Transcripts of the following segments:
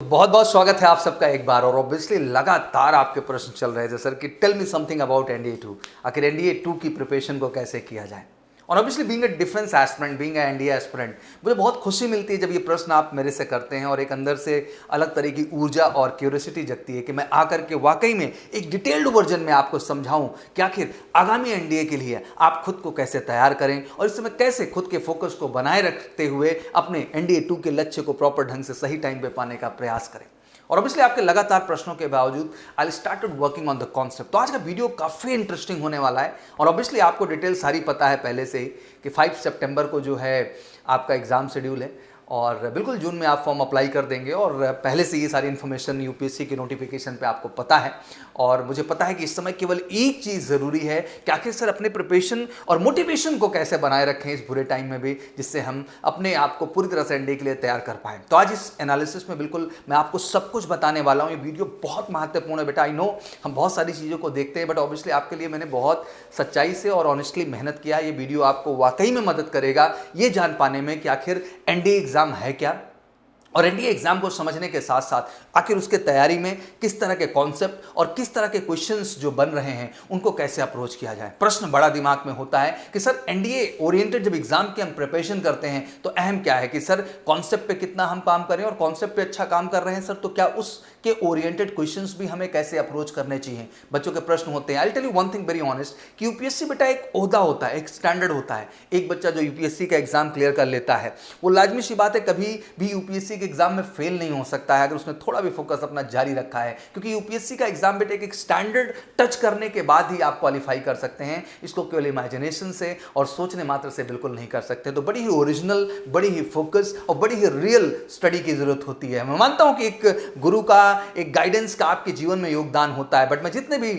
बहुत बहुत स्वागत है आप सबका एक बार। और ऑब्वियसली लगातार आपके प्रश्न चल रहे थे सर कि tell me something about NDA 2। आखिर एनडीए 2 की प्रिपरेशन को कैसे किया जाए। और obviously being a defence aspirant, being a NDA aspirant, मुझे बहुत खुशी मिलती है जब ये प्रश्न आप मेरे से करते हैं और एक अंदर से अलग तरह की ऊर्जा और क्यूरियोसिटी जगती है कि मैं आकर के वाकई में एक डिटेल्ड वर्जन में आपको समझाऊं कि आखिर आगामी एनडीए के लिए आप खुद को कैसे तैयार करें और इस समय कैसे खुद के फोकस को बनाए रखते हुए अपने एनडीए 2 के लक्ष्य को प्रॉपर ढंग से सही टाइम पे पाने का प्रयास करें। और ऑब्वियसली आपके लगातार प्रश्नों के बावजूद I started working on the concept. तो आज का वीडियो काफ़ी इंटरेस्टिंग होने वाला है और ऑब्वियसली आपको डिटेल सारी पता है पहले से ही कि 5 सितंबर को जो है आपका एग्जाम शेड्यूल है और बिल्कुल जून में आप फॉर्म अप्लाई कर देंगे और पहले से ये सारी इन्फॉर्मेशन यूपीएससी के नोटिफिकेशन पे आपको पता है। और मुझे पता है कि इस समय केवल एक चीज़ ज़रूरी है कि आखिर सर अपने प्रिपरेशन और मोटिवेशन को कैसे बनाए रखें इस बुरे टाइम में भी, जिससे हम अपने आप को पूरी तरह से एनडीए के लिए तैयार कर पाएँ। तो आज इस एनालिसिस में बिल्कुल मैं आपको सब कुछ बताने वाला हूँ। ये वीडियो बहुत महत्वपूर्ण है बेटा। आई नो हम बहुत सारी चीज़ों को देखते हैं बट ऑब्वियसली आपके लिए मैंने बहुत सच्चाई से और ऑनेस्टली मेहनत किया है। ये वीडियो आपको वाकई में मदद करेगा ये जान पाने में कि आखिर एनडीए एग्ज़ाम है क्या और एनडीए एग्जाम को समझने के साथ साथ आखिर उसके तैयारी में किस तरह के कॉन्सेप्ट और किस तरह के क्वेश्चंस जो बन रहे हैं उनको कैसे अप्रोच किया जाए। प्रश्न बड़ा दिमाग में होता है कि सर एनडीए ओरिएंटेड जब एग्जाम की हम प्रिपरेशन करते हैं तो अहम क्या है कि सर कॉन्सेप्ट पे कितना हम काम करें और कॉन्सेप्ट पे अच्छा काम कर रहे हैं सर तो क्या उसके ओरिएंटेड क्वेश्चंस भी हमें कैसे अप्रोच करने चाहिए। बच्चों के प्रश्न होते हैं। I tell you one thing very honest कि यूपीएससी बेटा एक ओहदा होता है, एक स्टैंडर्ड होता है। एक बच्चा जो यूपीएससी का एग्जाम क्लियर कर लेता है वो लाजमी सी बात है कभी भी यूपीएससी के एग्जाम में फेल नहीं हो सकता है अगर उसने थोड़ा भी फोकस अपना जारी रखा है, क्योंकि यूपीएससी का एग्जाम बेटे एक स्टैंडर्ड टच करने के बाद ही आप क्वालिफाई कर सकते हैं। इसको केवल इमेजिनेशन से और सोचने मात्र से बिल्कुल नहीं कर सकते। तो बड़ी ही ओरिजिनल, बड़ी ही फोकस और बड़ी ही रियल स्टडी की जरूरत होती है। मैं मानता हूं कि एक गुरु का, एक गाइडेंस का आपके जीवन में योगदान होता है, बट मैं जितने भी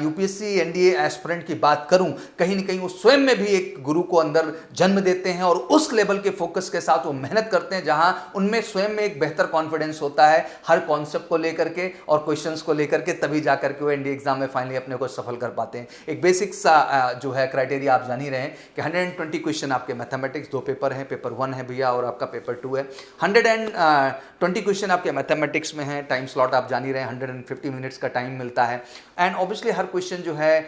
यूपीएससी एनडीए एस्पिरेंट की बात करूं कहीं ना कहीं वो स्वयं में भी एक गुरु को अंदर जन्म देते हैं और उस लेवल के फोकस के साथ वो मेहनत करते हैं जहां उनमें स्वयं में एक बेहतर कॉन्फिडेंस होता है हर कॉन्सेप्ट को लेकर के और क्वेश्चंस को लेकर के, तभी जाकर के वो एनडीए एग्जाम में फाइनली अपने को सफल कर पाते हैं। एक बेसिक सा जो है क्राइटेरिया आप जान ही रहे हैं कि 120 क्वेश्चन आपके मैथमेटिक्स, 2 पेपर हैं, पेपर 1 है भैया और आपका पेपर 2 है। 120 क्वेश्चन आपके मैथमेटिक्स में है। टाइम स्लॉट आप जान ही रहे हैं, 150 मिनट्स का टाइम मिलता है एंड ऑब्वियसली हर क्वेश्चन जो है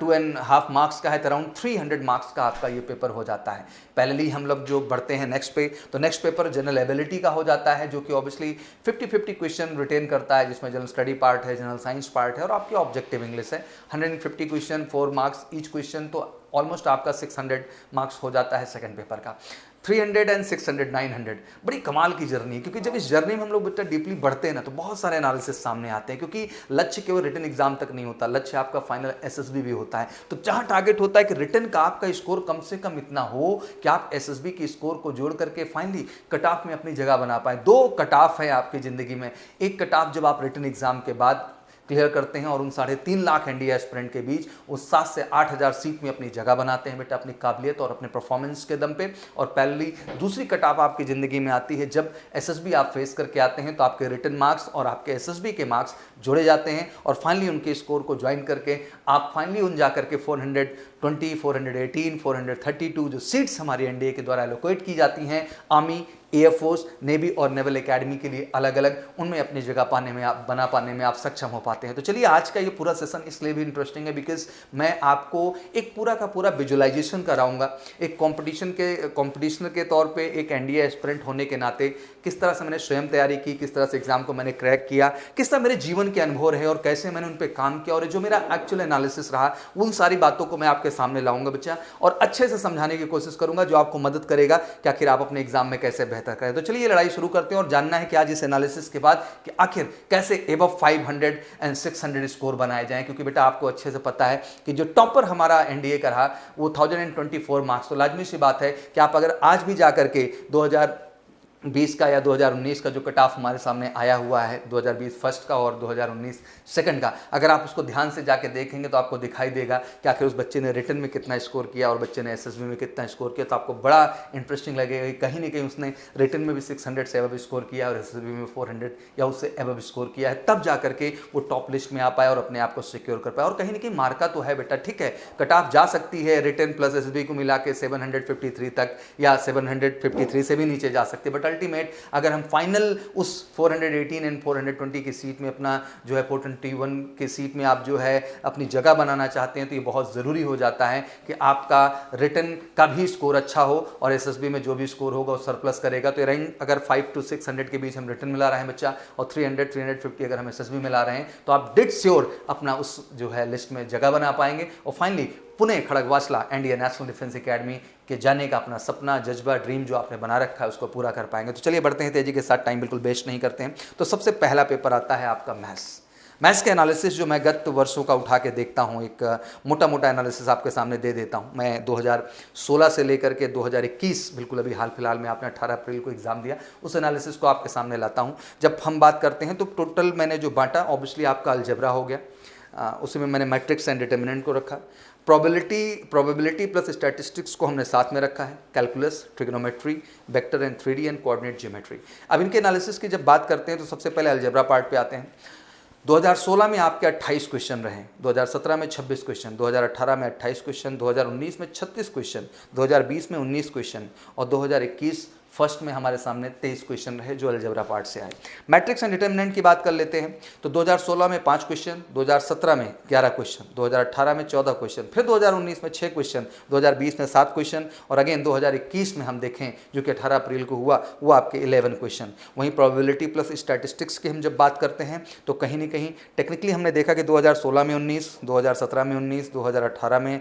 2.5 मार्क्स का है, अराउंड 300 मार्क्स का आपका ये पेपर हो जाता है। पहले हम लोग जो बढ़ते हैं नेक्स्ट पे, तो नेक्स्ट पेपर जनरल एबिलिटी का हो जाता है जो कि ऑब्वियसली 50-50 क्वेश्चन रिटेन करता है, जिसमें जनरल स्टडी पार्ट है, जनरल साइंस पार्ट है और आपकी ऑब्जेक्टिव इंग्लिश है। 150 क्वेश्चन, 4 मार्क्स ईच क्वेश्चन, तो ऑलमोस्ट आपका 600 मार्क्स हो जाता है सेकंड पेपर का। 300 एंड 600, 900 बड़ी कमाल की जर्नी है, क्योंकि जब इस जर्नी में हम लोग बेटा डीपली बढ़ते हैं ना तो बहुत सारे एनालिसिस सामने आते हैं, क्योंकि लक्ष्य केवल रिटन एग्जाम तक नहीं होता, लक्ष्य आपका फाइनल एसएसबी भी होता है। तो जहां टारगेट होता है कि रिटन का आपका स्कोर कम से कम इतना हो कि आप एसएसबी के स्कोर को जोड़ करके फाइनली कट ऑफ में अपनी जगह बना पाए। 2 कट ऑफ है आपकी जिंदगी में। एक कट ऑफ जब आप रिटन एग्जाम के बाद क्लियर करते हैं और उन 3.5 लाख एनडीए एस्पिरेंट के बीच उस 7 से 8,000 सीट में अपनी जगह बनाते हैं बेटा अपनी काबिलियत और अपने परफॉर्मेंस के दम पे। और पहली दूसरी कटाव आपकी ज़िंदगी में आती है जब एसएसबी आप फेस करके आते हैं, तो आपके रिटन मार्क्स और आपके एसएसबी के मार्क्स जोड़े जाते हैं और फाइनली उनके स्कोर को ज्वाइन करके आप फाइनली उन जाकर के 420, 418, 432 जो सीट्स हमारी एनडीए के द्वारा एलोकेट की जाती हैं आर्मी, एयरफोर्स, नेवी और नेवल एकेडमी के लिए अलग अलग, उनमें अपनी जगह पाने में आप बना पाने में आप सक्षम हो पाते हैं। तो चलिए आज का ये पूरा सेशन इसलिए भी इंटरेस्टिंग है बिकॉज मैं आपको एक पूरा का पूरा विजुअलाइजेशन कराऊंगा। एक कॉम्पिटिशनर के तौर पे एक एनडीए एस्पिरेंट होने के नाते किस तरह से मैंने स्वयं तैयारी की, किस तरह से एग्जाम को मैंने क्रैक किया, किस तरह मेरे जीवन के अनुभव रहे और कैसे मैंने उन पर काम किया और जो मेरा एक्चुअल एनालिसिस रहा, उन सारी बातों को मैं आपके सामने लाऊंगा बच्चा और अच्छे से समझाने की कोशिश करूंगा जो आपको मदद करेगा कि आखिर आप अपने एग्जाम में कैसे बेहतर करें। तो चलिए लड़ाई शुरू करते हैं और जानना है कि आज इस एनालिसिस के बाद कि आखिर कैसे अबव 500 एंड 600 स्कोर बनाए जाएं, क्योंकि बेटा आपको अच्छे से पता है कि जो टॉपर हमारा एनडीए का रहा वो 1024 मार्क्स। तो लाजमी सी बात है कि आप अगर आज भी जाकर के 2020 का या 2019 का जो कट ऑफ हमारे सामने आया हुआ है, 2020 फर्स्ट का और 2019 सेकंड का, अगर आप उसको ध्यान से जाके देखेंगे तो आपको दिखाई देगा कि आखिर उस बच्चे ने रिटन में कितना स्कोर किया और बच्चे ने एसएसबी में कितना स्कोर किया। तो आपको बड़ा इंटरेस्टिंग लगेगा कहीं ना कहीं उसने रिटन में भी 600 से अबव स्कोर किया और एसएसबी में 400 या उससे अबव स्कोर किया है, तब जाकर के वो टॉप लिस्ट में आ पाया और अपने आप को सिक्योर कर पाया। और कहीं ना कहीं मार्का तो है बेटा, ठीक है कट ऑफ जा सकती है रिटन प्लस एसएसबी को मिला के 753 तक या 753 से भी नीचे जा सकती है, बट अल्टीमेट अगर हम फाइनल उस 418 एंड 420 की सीट में अपना जो है 421 के सीट में आप जो है अपनी जगह बनाना चाहते हैं, तो ये बहुत ज़रूरी हो जाता है कि आपका रिटर्न का भी स्कोर अच्छा हो और एसएसबी में जो भी स्कोर होगा वो सरप्लस करेगा। तो अराउंड अगर 5 to 600 के बीच हम रिटर्न मिला रहे हैं बच्चा, और 300-350 अगर हम एसएसबी मिला रहे हैं, तो आप डिड श्योर अपना उस जो है लिस्ट में जगह बना पाएंगे। और finally Pune Khadakwasla NDA national defence academy के जाने का अपना सपना, जज्बा, ड्रीम जो आपने बना रखा है उसको पूरा कर पाएंगे। तो चलिए बढ़ते हैं तेजी के साथ, टाइम बिल्कुल वेस्ट नहीं करते हैं। तो सबसे पहला पेपर आता है आपका मैथ्स के एनालिसिस जो मैं गत वर्षों का उठा के देखता हूँ, एक मोटा मोटा एनालिसिस आपके सामने दे देता हूँ। मैं 2016 से लेकर के 2021 बिल्कुल अभी हाल फिलहाल में आपने 18 अप्रैल को एग्जाम दिया, उस एनालिसिस को आपके सामने लाता हूँ। जब हम बात करते हैं तो टोटल मैंने जो बांटा, ऑब्वियसली आपका अलजेब्रा हो गया, उसमें मैंने मैट्रिक्स एंड डिटर्मिनेंट को रखा, प्रोबेबिलिटी प्लस स्टैटिस्टिक्स को हमने साथ में रखा है, calculus, trigonometry, vector and 3D and coordinate geometry. अब इनके एनालिसिस की जब बात करते हैं तो सबसे पहले अलजेब्रा पार्ट पे आते हैं। 2016 में आपके 28 क्वेश्चन रहे, 2017 में 26 क्वेश्चन, 2018 में 28 क्वेश्चन, 2019 में 36 क्वेश्चन, 2020 में 19 क्वेश्चन और 2021 फर्स्ट में हमारे सामने 23 क्वेश्चन रहे जो अलजेब्रा पार्ट से आए। मैट्रिक्स एंड डिटर्मिनेंट की बात कर लेते हैं तो 2016 में 5 क्वेश्चन, 2017 में 11 क्वेश्चन, 2018 में 14 क्वेश्चन, फिर 2019 में 6 क्वेश्चन, 2020 में 7 क्वेश्चन और अगेन 2021 में हम देखें जो कि 18 अप्रैल को हुआ वो आपके 11 क्वेश्चन। वहीं प्रोबेबिलिटी प्लस स्टैटिस्टिक्स की हम जब बात करते हैं तो कहीं ना कहीं टेक्निकली हमने देखा कि 2016 में 19, 2017 में 19, 2018 में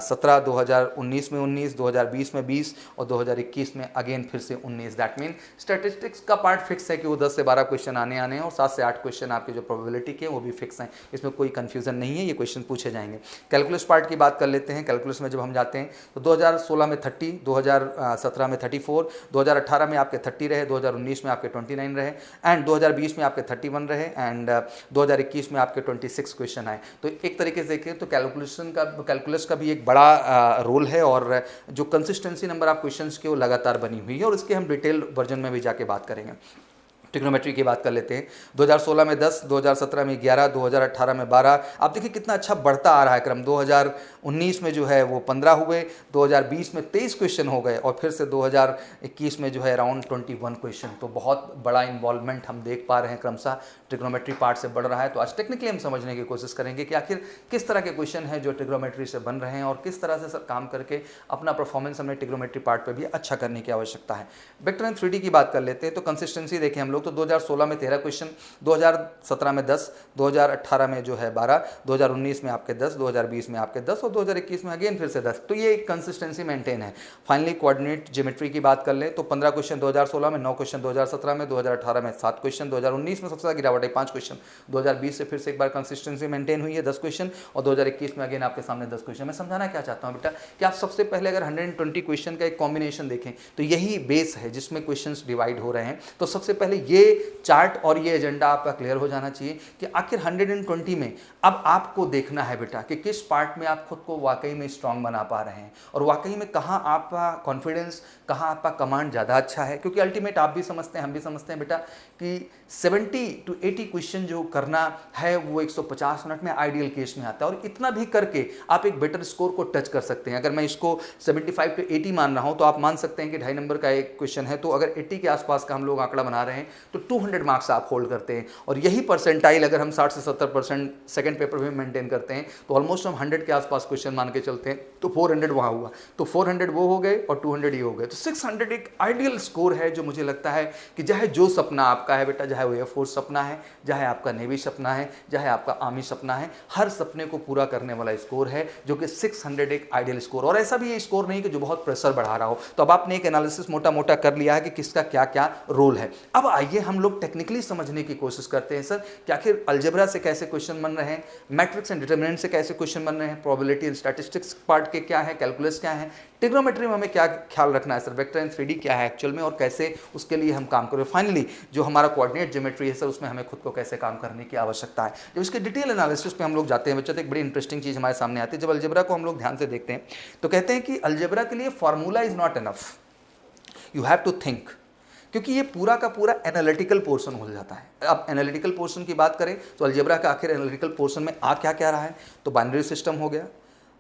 17, 2019 में 19, 2020 में 20 और 2021 में अगेन फिर से 19। दैट मीन स्टैटिस्टिक्स का पार्ट फिक्स है कि वो 10 से 12 क्वेश्चन आने हैं और 7 से 8 क्वेश्चन आपके जो प्रोबेबिलिटी के वो भी फिक्स हैं, इसमें कोई कंफ्यूजन नहीं है, ये क्वेश्चन पूछे जाएंगे। कैलकुलस पार्ट की बात कर लेते हैं। कैलकुलस में जब हम जाते हैं तो 2016 में 30, 2017 में 34, 2018 में आपके 30 रहे, 2019 में आपके 29 रहे एंड 2020 में आपके 31 रहे एंड 2021 में आपके 26 क्वेश्चन आए। तो एक तरीके से देखें तो कैलकुलस का भी एक बड़ा रोल है और जो कंसिस्टेंसी नंबर ऑफ क्वेश्चंस के वो लगातार बनी हुई है और इसके हम डिटेल वर्जन में भी जाके बात करेंगे। ट्रिग्नोमेट्री की बात कर लेते हैं। 2016 में 10, 2017 में 11, 2018 में 12। आप देखिए कितना अच्छा बढ़ता आ रहा है क्रम। 2019 में जो है वो 15 हुए, 2020 में 23 क्वेश्चन हो गए और फिर से 2021 में जो है अराउंड 21 क्वेश्चन। तो बहुत बड़ा इन्वॉल्वमेंट हम देख पा रहे हैं, क्रमशः ट्रिग्नोमेट्री पार्ट से बढ़ रहा है। तो आज टेक्निकली हम समझने की कोशिश करेंगे कि आखिर किस तरह के क्वेश्चन हैं जो ट्रिग्नोमेट्री से बन रहे हैं और किस तरह से सर काम करके अपना परफॉर्मेंस हमें ट्रिग्नोमेट्री पार्ट पर भी अच्छा करने की आवश्यकता है। वेक्टर एंड 3D की बात कर लेते हैं तो कंसिस्टेंसी देखें हम लोग तो 2016 में 13 क्वेश्चन, 2017 में 10, 2018 में जो है 12, 2019 में आपके 10, 2020 में आपके 10 और 2021 में अगेन फिर से 10। तो ये एक कंसिस्टेंसी मेंटेन है। फाइनली कोऑर्डिनेट ज्योमेट्री की बात कर ले तो 15 क्वेश्चन 2016 में, 9 क्वेश्चन 2017 में, 2018 में 7 क्वेश्चन, 2019 में सबसे ज़्यादा गिरावट है 5 क्वेश्चन, 2020 से फिर से एक बार कंसिस्टेंसी मेंटेन हुई है 10 क्वेश्चन और 2021 में अगेन आपके सामने 10 क्वेश्चन। मैं समझाना क्या चाहता हूँ बेटा कि आप सबसे पहले अगर 120 क्वेश्चन का एक कॉम्बिनेशन देखें तो यही बेस है जिसमें क्वेश्चंस डिवाइड हो रहे हैं। तो सबसे पहले ये चार्ट और ये एजेंडा आपका क्लियर हो जाना चाहिए कि आखिर 120 में अब आपको देखना है बेटा कि किस पार्ट में आप खुद को वाकई में स्ट्रांग बना पा रहे हैं और वाकई में कहाँ आपका कॉन्फिडेंस, कहाँ आपका कमांड ज़्यादा अच्छा है। क्योंकि अल्टीमेट आप भी समझते हैं, हम भी समझते हैं बेटा कि 70 to 80 क्वेश्चन जो करना है वो 150 मिनट में आइडियल केस में आता है और इतना भी करके आप एक बेटर स्कोर को टच कर सकते हैं। अगर मैं इसको 75 to 80 मान रहा हूँ तो आप मान सकते हैं कि 2.5 नंबर का एक क्वेश्चन है, तो अगर 80 के आसपास का हम लोग आंकड़ा बना रहे हैं तो 200 मार्क्स आप होल्ड करते हैं और यही परसेंटाइल अगर हम 60 से 70% सेकंड पेपर में मेंटेन करते हैं तो ऑलमोस्ट हम 100 के आसपास क्वेश्चन मान के चलते हैं तो 400 वहाँ हुआ, तो 400 वो हो गए और 200 ये हो गए। तो 600 एक आइडियल स्कोर है जो मुझे लगता है कि चाहे जो सपना आपका है बेटा, चाहे वो एयरफोर्स सपना है, चाहे आपका नेवी सपना है, चाहे आपका आर्मी सपना है, हर सपने को पूरा करने वाला स्कोर है जो कि 600 एक आइडियल स्कोर। और ऐसा भी ये स्कोर नहीं कि जो बहुत प्रेशर बढ़ा रहा हो। तो अब आपने एक एनालिसिस मोटा मोटा कर लिया है कि किसका क्या क्या रोल है। अब आइए हम लोग टेक्निकली समझने की कोशिश करते हैं सर कि आखिर अलजेब्रा से कैसे क्वेश्चन बन रहे हैं, मैट्रिक्स एंड डिटरमिनेंट से कैसे क्वेश्चन बन रहे हैं, प्रोबेबिलिटी एंड स्टैटिस्टिक्स पार्ट के क्या है, कैलकुलस क्या है, ट्रिग्नोमेट्री में हमें क्या ख्याल रखना है सर, वेक्टर एंड 3D क्या है एक्चुअल में और कैसे उसके लिए हम काम करें। फाइनली जो हमारा कोऑर्डिनेट ज्योमेट्री है सर उसमें हमें खुद को कैसे काम करने की आवश्यकता है। जब इसके डिटेल एनालिसिस पे हम लोग जाते हैं बच्चों तो एक बड़ी इंटरेस्टिंग चीज़ हमारे सामने आती है। जब अलजेब्रा को हम लोग ध्यान से देखते हैं तो कहते हैं कि अलजेब्रा के लिए formula is not enough, you have to think, क्योंकि ये पूरा का पूरा एनालिटिकल पोर्शन हो जाता है। अब एनालिटिकल पोर्शन की बात करें तो अलजेब्रा का आखिर एनालिटिकल पोर्शन में आ क्या क्या रहा है, तो बाइनरी सिस्टम हो गया,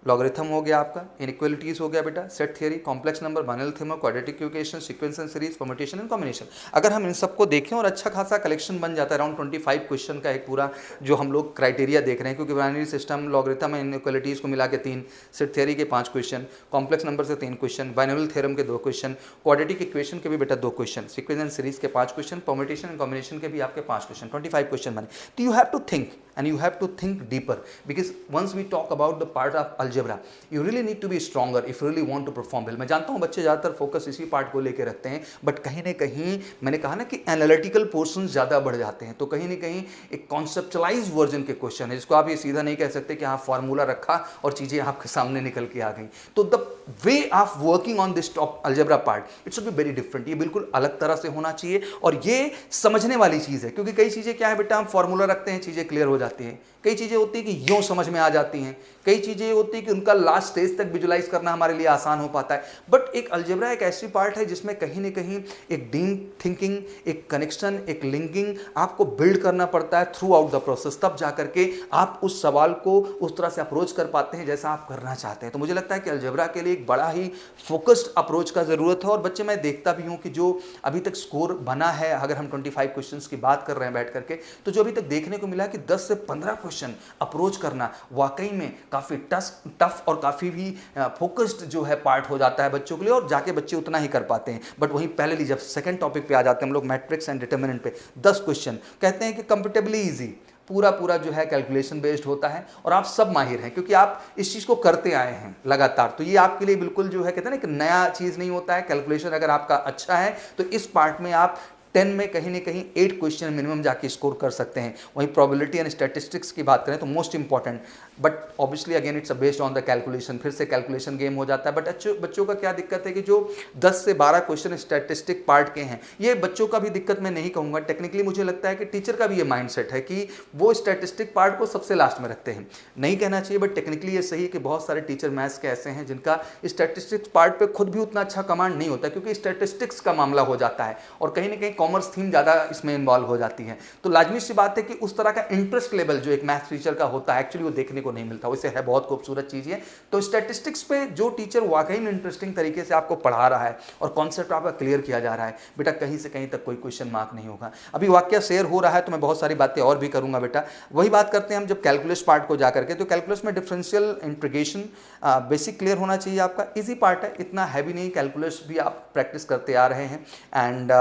लॉगरिथम हो गया आपका, इनइक्वालिटीज हो गया बेटा, set theory, complex number, binary theorem, quadratic equation, sequence and series, permutation and combination. अगर हम इन सबको देखें और अच्छा खासा कलेक्शन बन जाता है, अराउंड 25 क्वेश्चन का एक पूरा जो हम लोग क्राइटेरिया देख रहे हैं, क्योंकि binary system, logarithm and inequalities को मिला के 3, सेट थियरी के 5 क्वेश्चन, कॉम्प्लेक्स नंबर से 3 क्वेश्चन, बाइनरी थ्योरम के 2 क्वेश्चन, क्वाड्रेटिक इक्वेशन के भी बेटा 2 क्वेश्चन, सीक्वेंस एंड सीरीज के 5 क्वेश्चन, परम्यूटेशन एंड कॉम्बिनेशन के भी आपके 5 क्वेश्चन, 25 क्वेश्चन बने। तो you have to think and you have to think deeper, because once we talk about the part of algebra you really need to be stronger if you really want to perform well। मैं जानता हूँ बच्चे ज़्यादातर focus इसी part को लेकर रखते हैं, बट कहीं ना कहीं मैंने कहा ना कि एनालिटिकल पोर्शन ज़्यादा बढ़ जाते हैं, तो कहीं ना कहीं एक कॉन्सेप्चुलाइज वर्जन के क्वेश्चन है जिसको आप ये सीधा नहीं कह सकते कि हाँ फार्मूला रखा और चीज़ें आपके सामने निकल के आ गई। तो the way of working on this top algebra part it should be very different, ये बिल्कुल अलग तरह से होना चाहिए और ये समझने वाली चीज़ है, क्योंकि कई चीज़ें क्या है बेटा, हम फार्मूला रखते हैं चीज़ें क्लियर हो जाती हैं, कई चीज़ें होती है कि यूँ समझ में आ जाती हैं, कई चीज़ें होती है कि उनका लास्ट स्टेज तक विजुलाइज करना हमारे लिए आसान हो पाता है। बट एक अलजेब्रा एक ऐसी पार्ट है जिसमें कहीं ना कहीं एक डीप थिंकिंग, एक कनेक्शन, एक लिंकिंग आपको बिल्ड करना पड़ता है थ्रू आउट द प्रोसेस, तब जा करके आप उस सवाल को उस तरह से अप्रोच कर पाते हैं जैसा आप करना चाहते हैं। तो मुझे लगता है कि अलजेब्रा के लिए एक बड़ा ही फोकस्ड अप्रोच का ज़रूरत है। और बच्चे मैं देखता भी हूँ कि जो अभी तक स्कोर बना है, अगर हम 25 क्वेश्चन की बात कर रहे हैं बैठ करके, तो जो अभी तक देखने को मिला कि 10 से 15 क्वेश्चन अप्रोच करना वाकई में काफ़ी टफ और काफ़ी भी फोकस्ड जो है पार्ट हो जाता है बच्चों के लिए, और जाके बच्चे उतना ही कर पाते हैं। बट वहीं पहले जब सेकंड टॉपिक पे आ जाते हैं हम लोग मैट्रिक्स एंड डिटर्मिनेंट पे, 10 क्वेश्चन कहते हैं कि कंफर्टेबली इजी, पूरा जो है कैलकुलेशन बेस्ड होता है और आप सब माहिर हैं क्योंकि आप इस चीज़ को करते आए हैं लगातार। तो ये आपके लिए बिल्कुल जो है कहते हैं ना कि नया चीज़ नहीं होता है। कैलकुलेशन अगर आपका अच्छा है तो इस पार्ट में आप 10 में कहीं ना कहीं 8 क्वेश्चन मिनिमम जाके स्कोर कर सकते हैं। वहीं प्रोबेबिलिटी एंड स्टैटिस्टिक्स की बात करें तो most important, but obviously again it's based on the calculation, फिर से कैलकुलेशन गेम हो जाता है। बट बच्चों का क्या दिक्कत है कि जो 10 से 12 क्वेश्चन स्टैटिस्टिक पार्ट के हैं, ये बच्चों का भी दिक्कत मैं नहीं कहूँगा, टेक्निकली मुझे लगता है कि टीचर का भी ये माइंडसेट है कि वो स्टैटिस्टिक पार्ट को सबसे लास्ट में रखते हैं। नहीं कहना चाहिए, बट टेक्निकली ये सही है कि बहुत सारे टीचर मैथ्स के ऐसे हैं जिनका स्टैटिस्टिक्स पार्ट पे खुद भी उतना अच्छा कमांड नहीं होता, क्योंकि स्टैटिस्टिक्स का मामला हो जाता है और कहीं ना कहीं कॉमर्स थीम ज़्यादा इसमें इन्वॉल्व हो जाती है। तो लाजमी सी बात है कि उस तरह का इंटरेस्ट लेवल जो एक मैथ्स टीचर का होता है एक्चुअली वो देखने को नहीं मिलता। वैसे है बहुत खूबसूरत चीज़ है। तो स्टैटिस्टिक्स पे जो टीचर वाकई में इंटरेस्टिंग तरीके से आपको पढ़ा रहा है और कॉन्सेप्ट आपका क्लियर किया जा रहा है, बेटा कहीं से कहीं तक कोई क्वेश्चन मार्क नहीं होगा। अभी वाक्य शेयर हो रहा है तो मैं बहुत सारी बातें और भी करूंगा बेटा। वही बात करते हैं हम जब कैलकुलस पार्ट को जाकर के, तो कैलकुलस में डिफरेंशियल इंटीग्रेशन बेसिक क्लियर होना चाहिए आपका। इजी पार्ट है, इतना हैवी नहीं, कैलकुलस भी आप प्रैक्टिस करते आ रहे हैं। एंड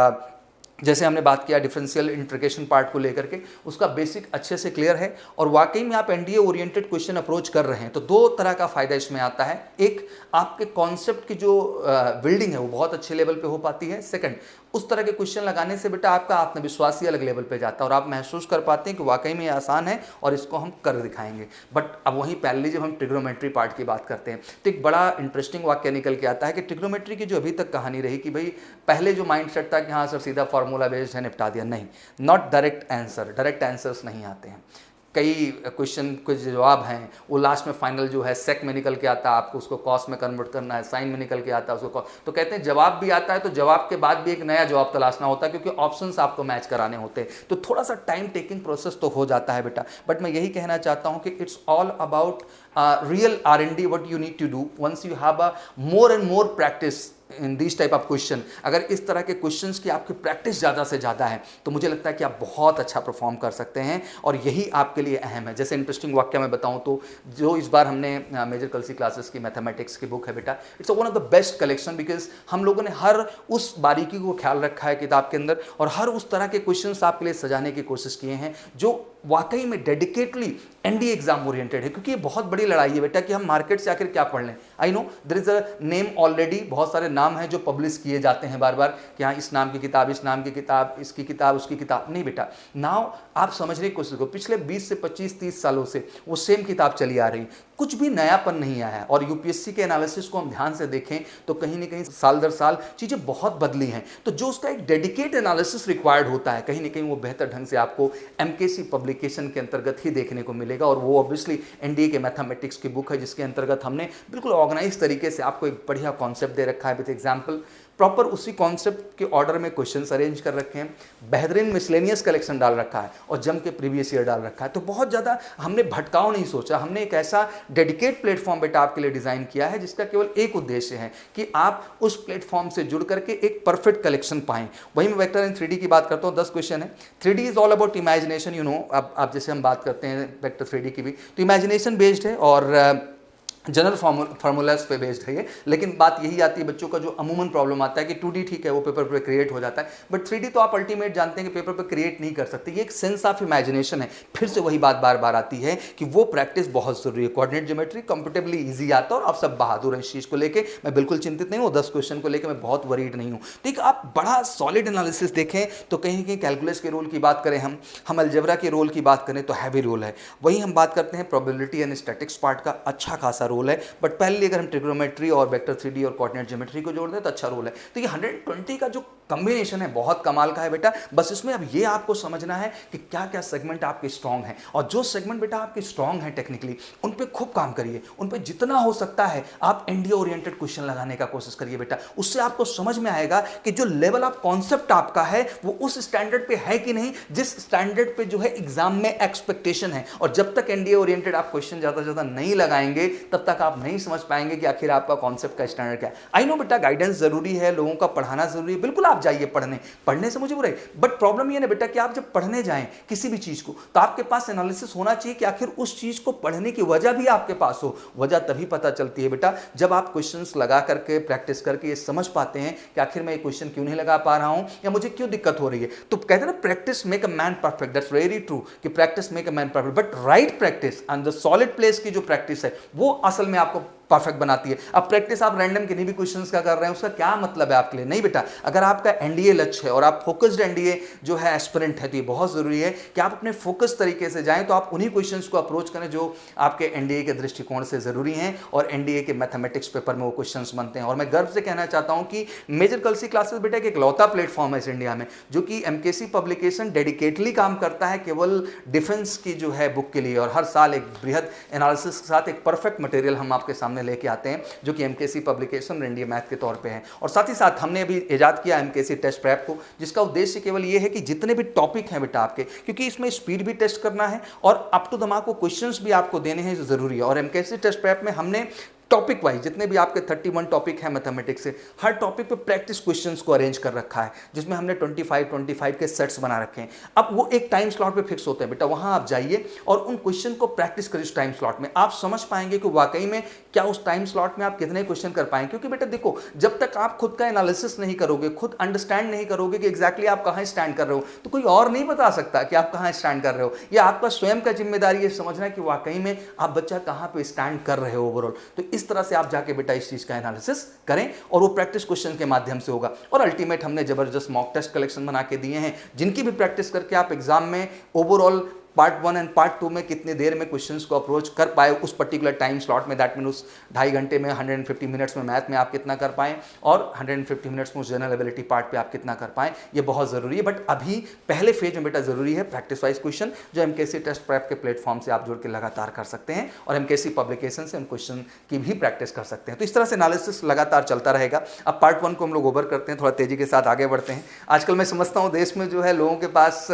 जैसे हमने बात किया डिफरेंशियल इंटीग्रेशन पार्ट को लेकर के, उसका बेसिक अच्छे से क्लियर है और वाकई में आप एनडीए ओरिएंटेड क्वेश्चन अप्रोच कर रहे हैं। तो दो तरह का फायदा इसमें आता है, एक आपके कॉन्सेप्ट की जो बिल्डिंग है वो बहुत अच्छे लेवल पे हो पाती है। सेकंड, उस तरह के क्वेश्चन लगाने से बेटा आपका आत्मविश्वास ही अलग लेवल पे जाता है और आप महसूस कर पाते हैं कि वाकई में ये आसान है और इसको हम कर दिखाएंगे। बट अब वहीं पहले जब हम ट्रिग्नोमेट्री पार्ट की बात करते हैं तो एक बड़ा इंटरेस्टिंग वाक्य निकल के आता है कि ट्रिग्नोमेट्री की जो अभी तक कहानी रही कि भाई पहले जो माइंड सेट था कि हाँ सर सीधा फॉर्मूला बेस्ड है, निपटा दिया, नहीं, not direct answer, direct answers नहीं आते हैं। कई क्वेश्चन के जवाब हैं वो लास्ट में फाइनल जो है सेक में निकल के आता है, आपको उसको कॉस में कन्वर्ट करना है, साइन में निकल के आता है उसको तो कहते हैं जवाब भी आता है तो जवाब के बाद भी एक नया जवाब तलाशना होता है, क्योंकि ऑप्शंस आपको मैच कराने होते हैं। तो थोड़ा सा टाइम टेकिंग प्रोसेस तो हो जाता है बेटा। बट मैं यही कहना चाहता हूँ कि it's all about real R&D what you need to do once you have a more and more practice in this type of question. अगर इस तरह के क्वेश्चंस की आपकी प्रैक्टिस ज़्यादा से ज़्यादा है तो मुझे लगता है कि आप बहुत अच्छा परफॉर्म कर सकते हैं और यही आपके लिए अहम है। जैसे इंटरेस्टिंग वाक्य मैं बताऊं तो जो इस बार हमने मेजर कलसी क्लासेस की मैथमेटिक्स की बुक है बेटा, it's one of the best collection, because हम लोगों ने हर उस बारीकी को ख्याल रखा है किताब के अंदर और हर उस तरह के क्वेश्चंस आपके लिए सजाने की कोशिश किए हैं जो वाकई में डेडिकेटली एनडीए एग्जाम ओरिएंटेड है। क्योंकि ये बहुत बड़ी लड़ाई है बेटा कि हम मार्केट से आखिर क्या पढ़ लें। I know there is a name already, बहुत सारे नाम हैं जो पब्लिश किए जाते हैं बार बार कि हाँ इस नाम की किताब, इस नाम की किताब, इसकी किताब, उसकी किताब। नहीं बेटा, नाउ आप समझने की कोशिश करो, पिछले 20 से 25-30 सालों से वो सेम किताब चली आ रही, कुछ भी नयापन नहीं आया है। और यूपीएससी के एनालिसिस को हम ध्यान से देखें तो कहीं ना कहीं साल दर साल चीज़ें बहुत बदली हैं। तो जो उसका एक डेडिकेट एनालिसिस रिक्वायर्ड होता है कहीं ना कहीं वो बेहतर ढंग से आपको एमकेसी पब्लिकेशन के अंतर्गत ही देखने को मिलेगा। और वो ऑब्वियसली एनडीए के मैथमेटिक्स की बुक है जिसके अंतर्गत हमने बिल्कुल ऑर्गेनाइज तरीके से आपको एक बढ़िया कॉन्सेप्ट दे रखा है विद एग्जाम्पल, प्रॉपर उसी कॉन्सेप्ट के ऑर्डर में क्वेश्चंस अरेंज कर रखे हैं, बेहतरीन मिसलेनियस कलेक्शन डाल रखा है और जम के प्रीवियस ईयर डाल रखा है। तो बहुत ज़्यादा हमने भटकाव नहीं सोचा, हमने एक ऐसा डेडिकेट प्लेटफॉर्म बेटा आपके लिए डिज़ाइन किया है जिसका केवल एक उद्देश्य है कि आप उस प्लेटफॉर्म से जुड़ करके एक परफेक्ट कलेक्शन पाएं। वहीं मैं वेक्टर एंड 3D की बात करता हूँ, 10 क्वेश्चन है। 3D is all about imagination, you know. अब आप जैसे हम बात करते हैं वेक्टर 3D की भी, तो इमेजिनेशन बेस्ड है और जनरल फार्मूलाज पे बेस्ड है ये। लेकिन बात यही आती है बच्चों का जो अमूमन प्रॉब्लम आता है कि 2D ठीक है वो पेपर पे क्रिएट हो जाता है, बट 3D तो आप अल्टीमेट जानते हैं कि पेपर पे क्रिएट नहीं कर सकते। ये एक सेंस ऑफ इमेजिनेशन है। फिर से वही बात बार बार आती है कि वो प्रैक्टिस बहुत जरूरी है। कोऑर्डिनेट ज्योमेट्री कंफर्टेबली ईजी आता है और आप सब बहादुर हैं इस चीज़ को लेकर, मैं बिल्कुल चिंतित नहीं हूँ। 10 क्वेश्चन को लेकर मैं बहुत वरीड नहीं हूँ। तो एक आप बड़ा सॉलिड एनालिसिस देखें तो कहीं कहीं कैलकुलस के रोल की बात करें, हम अलजेब्रा के रोल की बात करें तो हैवी रोल है। वहीं हम बात करते हैं प्रोबेबिलिटी एंड स्टैटिक्स पार्ट का अच्छा खासा रोल है, बट पहले अगर हम ट्रिग्नोमेट्री और वेक्टर 3D और कोऑर्डिनेट ज्योमेट्री को जोड़ दें तो अच्छा रोल है। तो ये 120 का जो कॉम्बिनेशन है बहुत कमाल का है बेटा। बस इसमें अब ये आपको समझना है कि क्या क्या सेगमेंट आपके स्ट्रांग हैं, और जो सेगमेंट बेटा आपके स्ट्रांग हैं टेक्निकली उन पे खूब काम करिए, उन पे जितना हो सकता है आप एनडीए ओरिएंटेड क्वेश्चन लगाने का कोशिश करिए बेटा। उससे आपको समझ में आएगा कि जो लेवल ऑफ कॉन्सेप्ट आपका है वो उस स्टैंडर्ड पे है कि नहीं, जिस स्टैंडर्ड पे जो है एग्जाम में एक्सपेक्टेशन है। और जब तक एनडीए ओरिएंटेड आप क्वेश्चन ज्यादा से ज्यादा नहीं लगाएंगे तब तक आप नहीं समझ पाएंगे कि आखिर आपका कॉन्सेप्ट का स्टैंडर्ड क्या है। आई नो बेटा गाइडेंस जरूरी है, लोगों का पढ़ाना जरूरी है, बिल्कुल आप जाइए पढ़ने से मुझे बुरा है, बट प्रॉब्लम ये ना बेटा कि आप जब पढ़ने जाएं किसी भी चीज को तो आपके पास एनालिसिस होना चाहिए कि आखिर उस चीज को पढ़ने की वजह भी आपके पास हो। वजह तभी पता चलती है बेटा जब आप क्वेश्चंस लगा करके प्रैक्टिस करके ये समझ पाते हैं कि आखिर मैं ये क्वेश्चन क्यों नहीं लगा पा रहा हूं या मुझे क्यों दिक्कत हो रही है। तो कहते हैं ना practice make a man perfect, that's very true कि practice make a man perfect, but right practice and the solid place की जो प्रैक्टिस है वो असल में आपको परफेक्ट बनाती है। अब प्रैक्टिस आप रैंडम किन्हीं भी क्वेश्चंस का कर रहे हैं उसका क्या मतलब है आपके लिए? नहीं बेटा, अगर आपका एनडीए लक्ष्य है और आप फोकस्ड एनडीए जो है एस्पिरेंट है तो ये बहुत जरूरी है कि आप अपने फोकस तरीके से जाएं, तो आप उन्हीं क्वेश्चंस को अप्रोच करें जो आपके एनडीए के दृष्टिकोण से जरूरी हैं और एनडीए के मैथमेटिक्स पेपर में वो क्वेश्चंस बनते हैं। और मैं गर्व से कहना चाहता हूं कि मेजर कलसी क्लासेस बेटा एक इकलौता प्लेटफॉर्म है इस इंडिया में जो कि एमकेसी पब्लिकेशन डेडिकेटली काम करता है केवल डिफेंस की जो है बुक के लिए, और हर साल एक बृहद एनालिसिस के साथ एक परफेक्ट मटेरियल हम आपके सामने लेके आते हैं जो कि एमकेसी पब्लिकेशन इंडिया मैथ के तौर पे है। और साथ ही साथ हमने अभी इजाद किया एमकेसी टेस्ट प्रैप को, जिसका उद्देश्य केवल ये है कि जितने भी टॉपिक हैं बेटा आपके, क्योंकि इसमें स्पीड भी टेस्ट करना है और अप टू द मार्क को क्वेश्चंस भी आपको देने हैं जो जरूरी है। और एमकेसी टेस्ट प्रैप में हमने टॉपिक वाइज जितने भी आपके 31 टॉपिक है मैथमेटिक्स से, हर टॉपिक पे प्रैक्टिस क्वेश्चंस को अरेंज कर रखा है जिसमें हमने 25 के सेट्स बना रखे हैं। अब वो एक टाइम स्लॉट पे फिक्स होते हैं बेटा, वहां आप जाइए और उन क्वेश्चन को प्रैक्टिस करिए उस टाइम स्लॉट में। आप समझ पाएंगे कि वाकई में क्या उस टाइम स्लॉट में आप कितने क्वेश्चन कर पाएंगे। क्योंकि बेटा देखो, जब तक आप खुद का एनालिसिस नहीं करोगे, खुद अंडरस्टैंड नहीं करोगे कि एग्जैक्टली आप कहां स्टैंड कर रहे हो, तो कोई और नहीं बता सकता कि आप कहां स्टैंड कर रहे हो। यह आपका स्वयं का जिम्मेदारी है समझना कि वाकई में आप बच्चा कहां पे स्टैंड कर रहे हो ओवरऑल। तो इस तरह से आप जाके बेटा इस चीज का एनालिसिस करें और वो प्रैक्टिस क्वेश्चन के माध्यम से होगा। और अल्टीमेट हमने जबरदस्त मॉक टेस्ट कलेक्शन बना के दिए हैं जिनकी भी प्रैक्टिस करके आप एग्जाम में ओवरऑल पार्ट 1 एंड पार्ट 2 में कितनी देर में क्वेश्चंस को अप्रोच कर पाए उस पर्टिकुलर टाइम स्लॉट में, दैट मीन उस 2.5 घंटे में 150 मिनट्स में मैथ में आप कितना कर पाएं और 150 मिनट्स में उस जनरल एबिलिटी पार्ट पे आप कितना कर पाएं, ये बहुत ज़रूरी है। बट अभी पहले फेज में बेटा ज़रूरी है प्रैक्टिस वाइज क्वेश्चन जो एमकेसी टेस्ट प्रैप के प्लेटफॉर्म से आप जुड़ के लगातार कर सकते हैं और एमकेसी पब्लिकेशन से उन क्वेश्चन की भी प्रैक्टिस कर सकते हैं। तो इस तरह से एनालिसिस लगातार चलता रहेगा। अब पार्ट 1 को हम लोग ओवर करते हैं, थोड़ा तेजी के साथ आगे बढ़ते हैं। आजकल मैं समझता हूँ देश में जो है लोगों के पास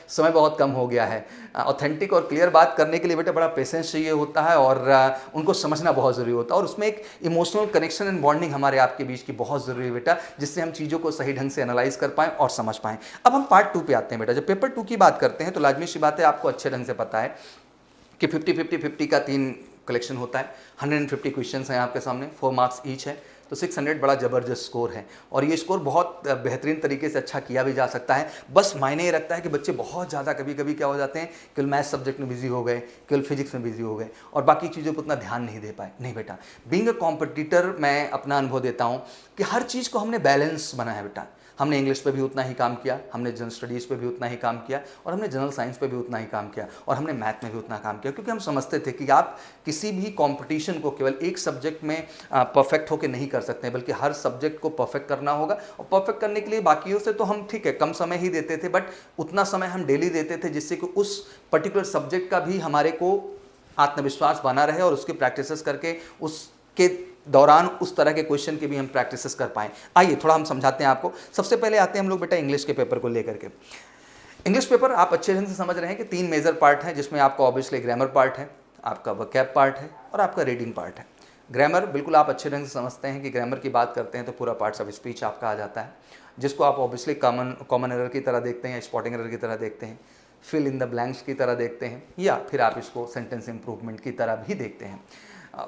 समय बहुत कम हो गया है। ऑथेंटिक और क्लियर बात करने के लिए बेटा बड़ा पेशेंस चाहिए होता है और उनको समझना बहुत ज़रूरी होता है और उसमें एक इमोशनल कनेक्शन एंड बॉन्डिंग हमारे आपके बीच की बहुत ज़रूरी है बेटा, जिससे हम चीज़ों को सही ढंग से एनालाइज कर पाएँ और समझ पाएँ। अब हम पार्ट 2 पे आते हैं बेटा। जब पेपर 2 की बात करते हैं तो लाजमी सी बात है, आपको अच्छे ढंग से पता है कि 50-50-50 का 3 कलेक्शन होता है। 150 क्वेश्चन हैं आपके सामने, 4 मार्क्स ईच है, तो 600 बड़ा ज़बरदस्त स्कोर है और ये स्कोर बहुत बेहतरीन तरीके से अच्छा किया भी जा सकता है। बस मायने ये रखता है कि बच्चे बहुत ज़्यादा कभी कभी क्या हो जाते हैं, केवल मैथ सब्जेक्ट में बिजी हो गए, केवल फिजिक्स में बिजी हो गए और बाकी चीज़ों पर उतना ध्यान नहीं दे पाए। नहीं बेटा, बीइंग अ कॉम्पिटिटर मैं अपना अनुभव देता हूँ कि हर चीज़ को हमने बैलेंस बनाया है बेटा। हमने इंग्लिश पे भी उतना ही काम किया, हमने जनरल स्टडीज़ पे भी उतना ही काम किया और हमने जनरल साइंस पे भी उतना ही काम किया और हमने मैथ में भी उतना काम किया, क्योंकि हम समझते थे कि आप किसी भी कंपटीशन को केवल एक सब्जेक्ट में परफेक्ट होकर नहीं कर सकते, बल्कि हर सब्जेक्ट को परफेक्ट करना होगा। और परफेक्ट करने के लिए बाकियों से तो हम ठीक है कम समय ही देते थे, बट उतना समय हम डेली देते थे जिससे कि उस पर्टिकुलर सब्जेक्ट का भी हमारे को आत्मविश्वास बना रहे और उसकी प्रैक्टिसेस करके उसके दौरान उस तरह के क्वेश्चन की भी हम प्रैक्टिस कर पाएँ। आइए थोड़ा हम समझाते हैं आपको। सबसे पहले आते हैं हम लोग बेटा इंग्लिश के पेपर को लेकर के। इंग्लिश पेपर आप अच्छे ढंग से समझ रहे हैं कि 3 मेजर पार्ट हैं, जिसमें आपका ऑब्वियसली ग्रामर पार्ट है, आपका वोकैब पार्ट है और आपका रीडिंग पार्ट है। ग्रामर बिल्कुल आप अच्छे ढंग से समझते हैं कि ग्रामर की बात करते हैं तो पूरा पार्ट्स ऑफ स्पीच आपका आ जाता है, जिसको आप ऑब्वियसली कॉमन एरर की तरह देखते हैं या स्पॉटिंग एरर की तरह देखते हैं, फिल इन द ब्लैंक्स की तरह देखते हैं, या फिर आप इसको सेंटेंस इंप्रूवमेंट की तरह भी देखते हैं।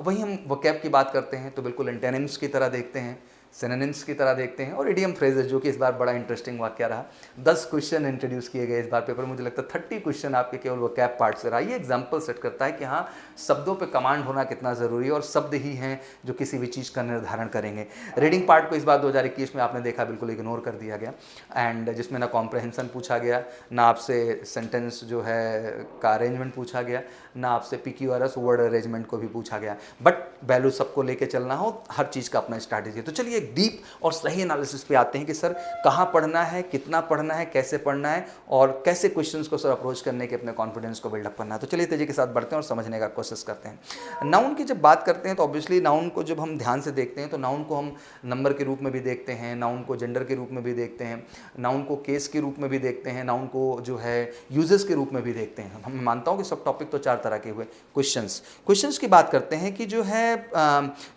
वहीं हम वोकैब की बात करते हैं तो बिल्कुल एंटोनिम्स की तरह देखते हैं, सिनोनिम्स की तरह देखते हैं, और इडियम फ्रेजेस, जो कि इस बार बड़ा इंटरेस्टिंग वाक्य रहा। 10 क्वेश्चन इंट्रोड्यूस किए गए इस बार पेपर में, मुझे लगता है 30 क्वेश्चन आपके केवल वोकैब पार्ट से रहा। ये एग्जाम्पल सेट करता है कि हाँ, शब्दों पे कमांड होना कितना ज़रूरी है और शब्द ही हैं जो किसी भी चीज़ का निर्धारण करेंगे। रीडिंग पार्ट को इस बार 2021 में आपने देखा बिल्कुल इग्नोर कर दिया गया, एंड जिसमें ना कॉम्प्रहेंसन पूछा गया, ना आपसे सेंटेंस जो है का अरेंजमेंट पूछा गया, ना आपसे PQRS वर्ड अरेंजमेंट को भी पूछा गया। बट वैल्यू सबको लेके चलना हो, हर चीज़ का अपना स्ट्रैटेजी है। तो चलिए एक डीप और सही एनालिसिस पे आते हैं कि सर कहाँ पढ़ना है, कितना पढ़ना है, कैसे पढ़ना है और कैसे क्वेश्चंस को सर अप्रोच करने के अपने कॉन्फिडेंस को बिल्डअप करना है। तो चलिए तेजी के साथ बढ़ते हैं और समझने का कोशिश करते हैं। नाउन की जब बात करते हैं तो ऑब्वियसली नाउन को जब हम ध्यान से देखते हैं तो नाउन को हम नंबर के रूप में भी देखते हैं, नाउन को जेंडर के रूप में भी देखते हैं, नाउन को केस के रूप में भी देखते हैं, नाउन को जो है यूजेस के रूप में भी देखते हैं। हम मानता हूँ कि सब टॉपिक तो 4 तरह के हुए। क्वेश्चंस की बात करते हैं कि जो है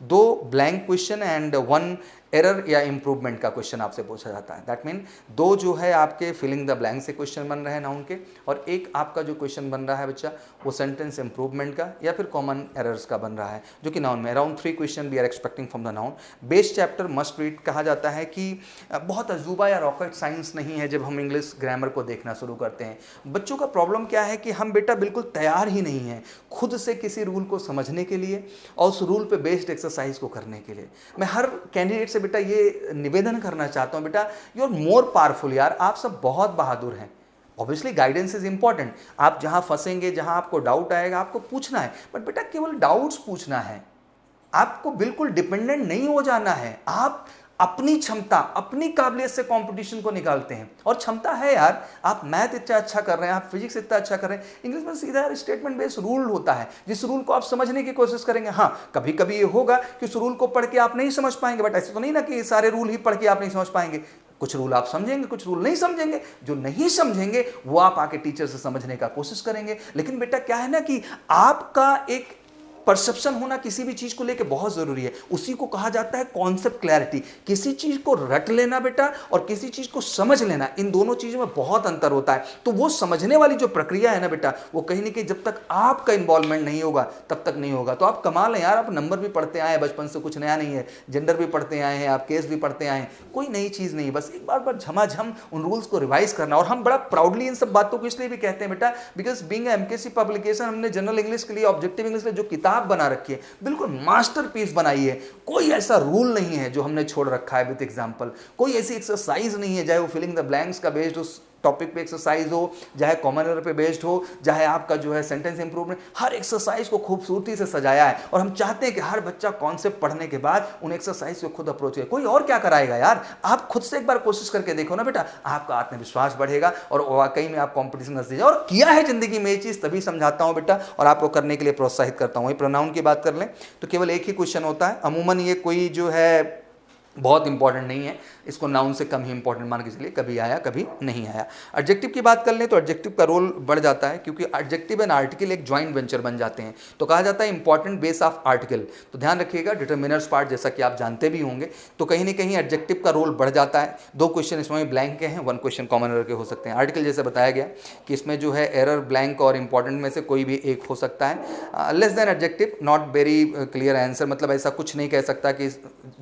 2 ब्लैंक क्वेश्चन एंड 1 एरर या इंप्रूवमेंट का क्वेश्चन आपसे पूछा जाता है। दैट मीन 2 जो है आपके फिलिंग द ब्लैंक से क्वेश्चन बन रहे हैं नाउन के, और एक आपका जो क्वेश्चन बन रहा है बच्चा वो सेंटेंस इंप्रूवमेंट का या फिर कॉमन एरर्स का बन रहा है, जो कि नाउन में around 3 question we are expecting from the noun. Base chapter must read कहा जाता है कि बहुत अजूबा या रॉकेट साइंस नहीं है जब हम इंग्लिश ग्रामर को देखना शुरू करते हैं। बच्चों का प्रॉब्लम क्या है कि हम बेटा बिल्कुल तैयार ही नहीं हैं खुद से किसी रूल को समझने के लिए और उस रूल पे बेस्ड एक्सरसाइज को करने के लिए। मैं हर कैंडिडेट से बेटा ये निवेदन करना चाहता हूं, बेटा यू आर मोर पावरफुल यार, आप सब बहुत बहादुर हैं। ऑब्वियसली गाइडेंस इज इंपॉर्टेंट, आप जहां फंसेंगे, जहां आपको डाउट आएगा, आपको पूछना है, बट बेटा केवल डाउट्स पूछना है, आपको बिल्कुल डिपेंडेंट नहीं हो जाना है। आप अपनी क्षमता, अपनी काबिलियत से कंपटीशन को निकालते हैं, और क्षमता है यार, आप मैथ इतना अच्छा कर रहे हैं, आप फिजिक्स इतना अच्छा कर रहे हैं, इंग्लिश में सीधा स्टेटमेंट बेस्ड रूल होता है, जिस रूल को आप समझने की कोशिश करेंगे। हाँ, कभी कभी ये होगा कि उस रूल को पढ़ के आप नहीं समझ पाएंगे, बट ऐसे तो नहीं ना कि सारे रूल ही पढ़ के आप नहीं समझ पाएंगे। कुछ रूल आप समझेंगे, कुछ रूल नहीं समझेंगे। जो नहीं समझेंगे वो आप आके टीचर से समझने का कोशिश करेंगे। लेकिन बेटा क्या है ना कि आपका एक परसेप्शन होना किसी भी चीज को लेके बहुत जरूरी है। उसी को कहा जाता है कॉन्सेप्ट क्लैरिटी। किसी चीज को रट लेना बेटा और किसी चीज को समझ लेना, इन दोनों चीजों में बहुत अंतर होता है। तो वो समझने वाली जो प्रक्रिया है ना बेटा, वो कहीं ना कहीं जब तक आपका इन्वॉल्वमेंट नहीं होगा तब तक नहीं होगा। तो आप कमाल है यार, आप नंबर भी पढ़ते आए, बचपन से कुछ नया नहीं है, जेंडर भी पढ़ते आए हैं, आप केस भी पढ़ते आए हैं, कोई नई चीज नहीं। बस एक बार झमाझम उन रूल्स को रिवाइज करना। और हम बड़ा प्राउडली इन सब बातों को इसलिए भी कहते हैं बेटा, बिकॉज बीइंग एमकेसी पब्लिकेशन, हमने जनरल इंग्लिश के लिए, ऑब्जेक्टिव इंग्लिश के लिए जो किताब बना रखी है, बिल्कुल मास्टरपीस बनाई है। कोई ऐसा रूल नहीं है जो हमने छोड़ रखा है विद एग्जांपल। कोई ऐसी एक्सरसाइज नहीं है, चाहे वो फिलिंग द ब्लैंक्स का बेस्ड उस टॉपिक पे एक्सरसाइज हो, चाहे कॉमन एरर पे बेस्ड हो, चाहे आपका जो है सेंटेंस इंप्रूवमेंट, हर एक्सरसाइज को खूबसूरती से सजाया है। और हम चाहते हैं कि हर बच्चा कॉन्सेप्ट पढ़ने के बाद उन एक्सरसाइज को खुद अप्रोच करे। कोई और क्या कराएगा यार, आप खुद से एक बार कोशिश करके देखो ना बेटा, आपका आत्मविश्वास बढ़ेगा और वाकई में आप कॉम्पिटिशन नजदीक। और किया है जिंदगी में ये चीज, तभी समझाता हूं बेटा और आपको करने के लिए प्रोत्साहित करता हूं। प्रोनाउन की बात कर लें तो केवल एक ही क्वेश्चन होता है। अमूमन ये कोई जो है बहुत इंपॉर्टेंट नहीं है, इसको नाउन से कम ही इंपॉर्टेंट मान के चलिए, कभी आया कभी नहीं आया। एडजेक्टिव की बात कर लें तो एडजेक्टिव का रोल बढ़ जाता है, क्योंकि एडजेक्टिव एंड आर्टिकल एक ज्वाइंट वेंचर बन जाते हैं। तो कहा जाता है इंपॉर्टेंट बेस ऑफ आर्टिकल। तो ध्यान रखिएगा, डिटरमिनर्स पार्ट जैसा कि आप जानते भी होंगे, तो कहीं ना कहीं एडजेक्टिव का रोल बढ़ जाता है। 2 क्वेश्चन इसमें ब्लैंक के हैं, 1 क्वेश्चन कॉमन एरर के हो सकते हैं। आर्टिकल जैसे बताया गया कि इसमें जो है एरर, ब्लैंक और इंपॉर्टेंट में से कोई भी एक हो सकता है। Less than adjective, not very clear answer, मतलब ऐसा कुछ नहीं कह सकता कि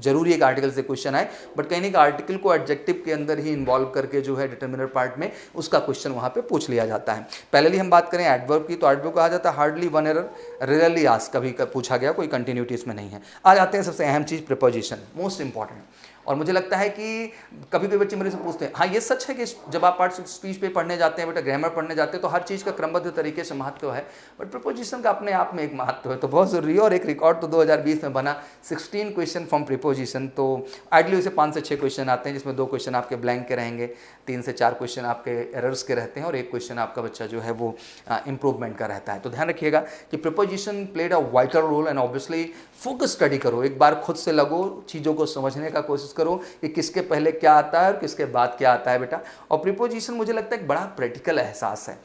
जरूरी एक आर्टिकल से क्वेश्चन आए, बट कहीं ना आर्टिकल को एडजेक्टिव के अंदर ही इन्वॉल्व करके जो है डिटरमिनर पार्ट में उसका क्वेश्चन वहां पे पूछ लिया जाता है। पहले हम बात करें एडवर्ब की, तो एडवर्ब कहा जाता है हार्डली 1 एरर, रेयरली आस्क, कभी पूछा गया, कोई कंटिन्यूटी इसमें नहीं है। आ जाते हैं सबसे अहम चीज, प्रीपोजिशन, मोस्ट इंपॉर्टेंट। और मुझे लगता है कि कभी कभी बच्चे मेरे से पूछते हैं, हाँ ये सच है कि जब आप पार्ट स्पीच पे पढ़ने जाते हैं बेटा, ग्रामर पढ़ने जाते हैं, तो हर चीज़ का क्रमबद्ध तरीके से महत्व है, बट प्रीपोजिशन का अपने आप में एक महत्व है, तो बहुत ज़रूरी है। और एक रिकॉर्ड तो 2020 में बना 16 क्वेश्चन फ्रॉम प्रीपोजिशन, तो आइडली उसे 5 से 6 क्वेश्चन आते हैं, जिसमें 2 क्वेश्चन आपके ब्लैंक के रहेंगे, 3 से 4 क्वेश्चन आपके एरर्स के रहते हैं, और 1 क्वेश्चन आपका बच्चा जो है वो इंप्रूवमेंट का रहता है। तो ध्यान रखिएगा कि preposition played a vital role, and obviously focus study करो, एक बार खुद से लगो, चीज़ों को समझने का कोशिश करो कि किसके पहले क्या आता है और किसके बाद क्या आता है बेटा। और प्रीपोजिशन मुझे लगता है एक बड़ा प्रैक्टिकल एहसास है,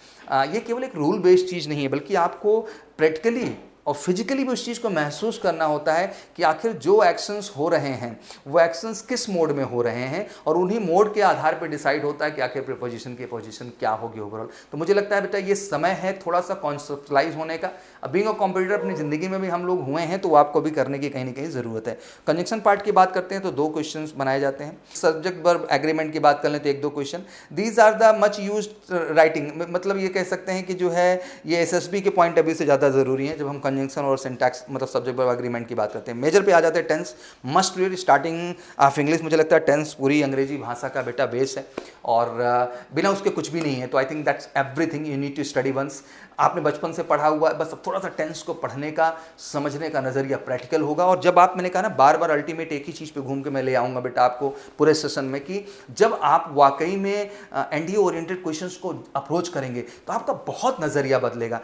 ये केवल एक रूल बेस्ड चीज़ नहीं है, बल्कि आपको प्रैक्टिकली और फिजिकली भी उस चीज़ को महसूस करना होता है कि आखिर जो एक्शंस हो रहे हैं वो एक्शंस किस मोड में हो रहे हैं, और उन्हीं मोड के आधार पर डिसाइड होता है कि आखिर प्रीपोजिशन की पोजीशन क्या होगी ओवरऑल। तो मुझे लगता है बेटा ये समय है थोड़ा सा कॉन्सेप्टलाइज होने का। अब बीइंग अ कंप्यूटर अपनी ज़िंदगी में भी हम लोग हुए हैं, तो आपको भी करने की कहीं ना कहीं ज़रूरत है। कंजंक्शन पार्ट की बात करते हैं तो 2 क्वेश्चन बनाए जाते हैं। सब्जेक्ट वर्ब एग्रीमेंट की बात कर लें तो 1-2 question. These are the much use writing, मतलब ये कह सकते हैं कि जो है ये एसएसबी के पॉइंट ऑफ व्यू से ज़्यादा ज़रूरी है जब हम कंजंक्शन और सिंटैक्स मतलब सब्जेक्ट वर्ब एग्रीमेंट की बात करते हैं। मेजर पे आ जाते हैं tense, must read starting of English. मुझे लगता है टेंस पूरी अंग्रेजी भाषा का बेटा बेस है, और बिना उसके कुछ भी नहीं है। तो I think that's everything you need to study once. आपने बचपन से पढ़ा हुआ है, बस अब थोड़ा सा टेंस को पढ़ने का, समझने का नज़रिया प्रैक्टिकल होगा। और जब आप, मैंने कहा ना बार बार अल्टीमेट एक ही चीज़ पे घूम के मैं ले आऊँगा बेटा आपको पूरे सेशन में, कि जब आप वाकई में एनडीए ओरिएंटेड क्वेश्चंस को अप्रोच करेंगे तो आपका बहुत नज़रिया बदलेगा।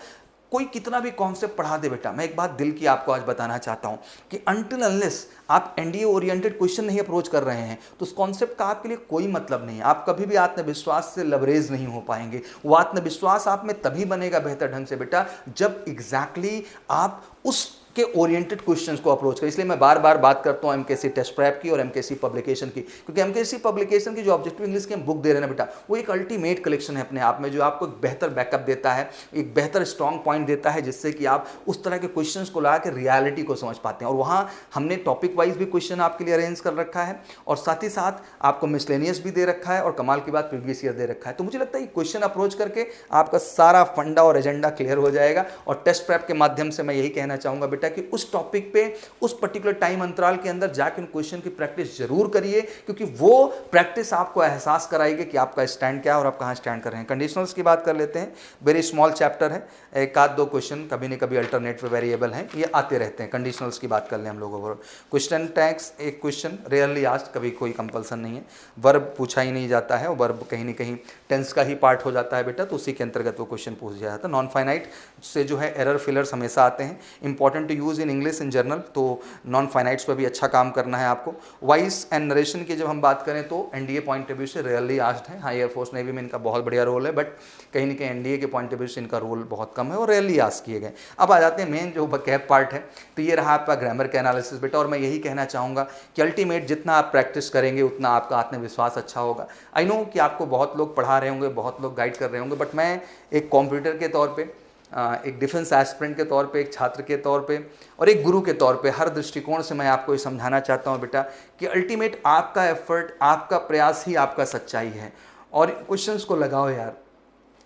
कोई कितना भी कॉन्सेप्ट पढ़ा दे बेटा, मैं एक बात दिल की आपको आज बताना चाहता हूं कि अनटिल अनलेस आप एनडीए ओरिएंटेड क्वेश्चन नहीं अप्रोच कर रहे हैं तो उस कॉन्सेप्ट का आपके लिए कोई मतलब नहीं है। आप कभी भी आत्मविश्वास से लवरेज नहीं हो पाएंगे। वो आत्मविश्वास आप में तभी बनेगा बेहतर ढंग से बेटा जब एग्जैक्टली आप उस के ओरिएंटेड क्वेश्चंस को अप्रोच करें। इसलिए मैं बार बार बात करता हूँ एमकेसी टेस्ट प्रैप की और एमकेसी पब्लिकेशन की, क्योंकि एमकेसी पब्लिकेशन की जो ऑब्जेक्टिव इंग्लिश की हम बुक दे रहे हैं बेटा, वो एक अल्टीमेट कलेक्शन है अपने आप में, जो आपको एक बेहतर बैकअप देता है, एक बेहतर स्ट्रॉन्ग पॉइंट देता है, जिससे कि आप उस तरह के क्वेश्चंस को ला के रियलिटी को समझ पाते हैं। और वहाँ हमने टॉपिक वाइज भी क्वेश्चन आपके लिए अरेंज कर रखा है, और साथ ही साथ आपको मिसलेनियस भी दे रखा है, और कमाल की बात प्रीवियस ईयर दे रखा है। तो मुझे लगता है कि क्वेश्चन अप्रोच करके आपका सारा फंडा और एजेंडा क्लियर हो जाएगा। और टेस्ट प्रैप के माध्यम से मैं यही कहना चाहूँगा बेटा कि उस टॉपिक पे उस पर्टिकुलर टाइम अंतराल के अंदर जाकर उन क्वेश्चन की प्रैक्टिस जरूर करिए, क्योंकि वो प्रैक्टिस आपको एहसास कराएगी कि आपका स्टैंड क्या है और आप कहां स्टैंड कर रहे हैं। कंडीशनल्स की बात कर लेते हैं। वेरी स्मॉल चैप्टर है, एक आध 2 क्वेश्चन कभी न कभी अल्टरनेटिव वेरिएबल हैं, ये आते रहते हैं। कंडीशनल्स की बात कर लें हम लोग ओवरऑल। क्वेश्चन टैग्स एक क्वेश्चन रेयरली आस्क्ड, कभी कोई कंपल्सन नहीं है। वर्ब पूछा ही नहीं जाता है, और वर्ब कहीं न कहीं टेंस का ही पार्ट हो जाता है बेटा, तो उसी के अंतर्गत वो क्वेश्चन पूछ जाता है। नॉन फाइनाइट से जो है एरर फिलर्स हमेशा आते हैं, important to use in English in general, तो नॉन फाइनाइट्स पर भी अच्छा काम करना है आपको। वॉइस एंड नरेशन की जब हम बात करें तो एनडीए पॉइंट ऑफ व्यू से रेयरली आस्क्ड है। हाँ, एयरफोर्स नेवी में इनका बहुत बढ़िया रोल है, बट कहीं ना कहीं एनडीए के पॉइंट ऑफ व्यू से इनका रोल बहुत कम है और रेयरली आस्क किए गए। अब आ जाते हैं मेन जो कैप पार्ट है, तो ये रहा आपका ग्रामर का एनालिसिस बेटा। और मैं यही कहना चाहूँगा कि अल्टीमेट जितना आप प्रैक्टिस करेंगे उतना आपका आत्मविश्वास अच्छा होगा। आई नो कि आपको बहुत लोग पढ़ा रहे होंगे, बहुत लोग गाइड कर रहे होंगे, बट मैं एक कंप्यूटर के तौर पे, एक डिफेंस एस्पिरेंट के तौर पे, एक छात्र के तौर पे और एक गुरु के तौर पे हर दृष्टिकोण से मैं आपको ये समझाना चाहता हूँ बेटा कि अल्टीमेट आपका एफर्ट, आपका प्रयास ही आपका सच्चाई है। और क्वेश्चंस को लगाओ यार,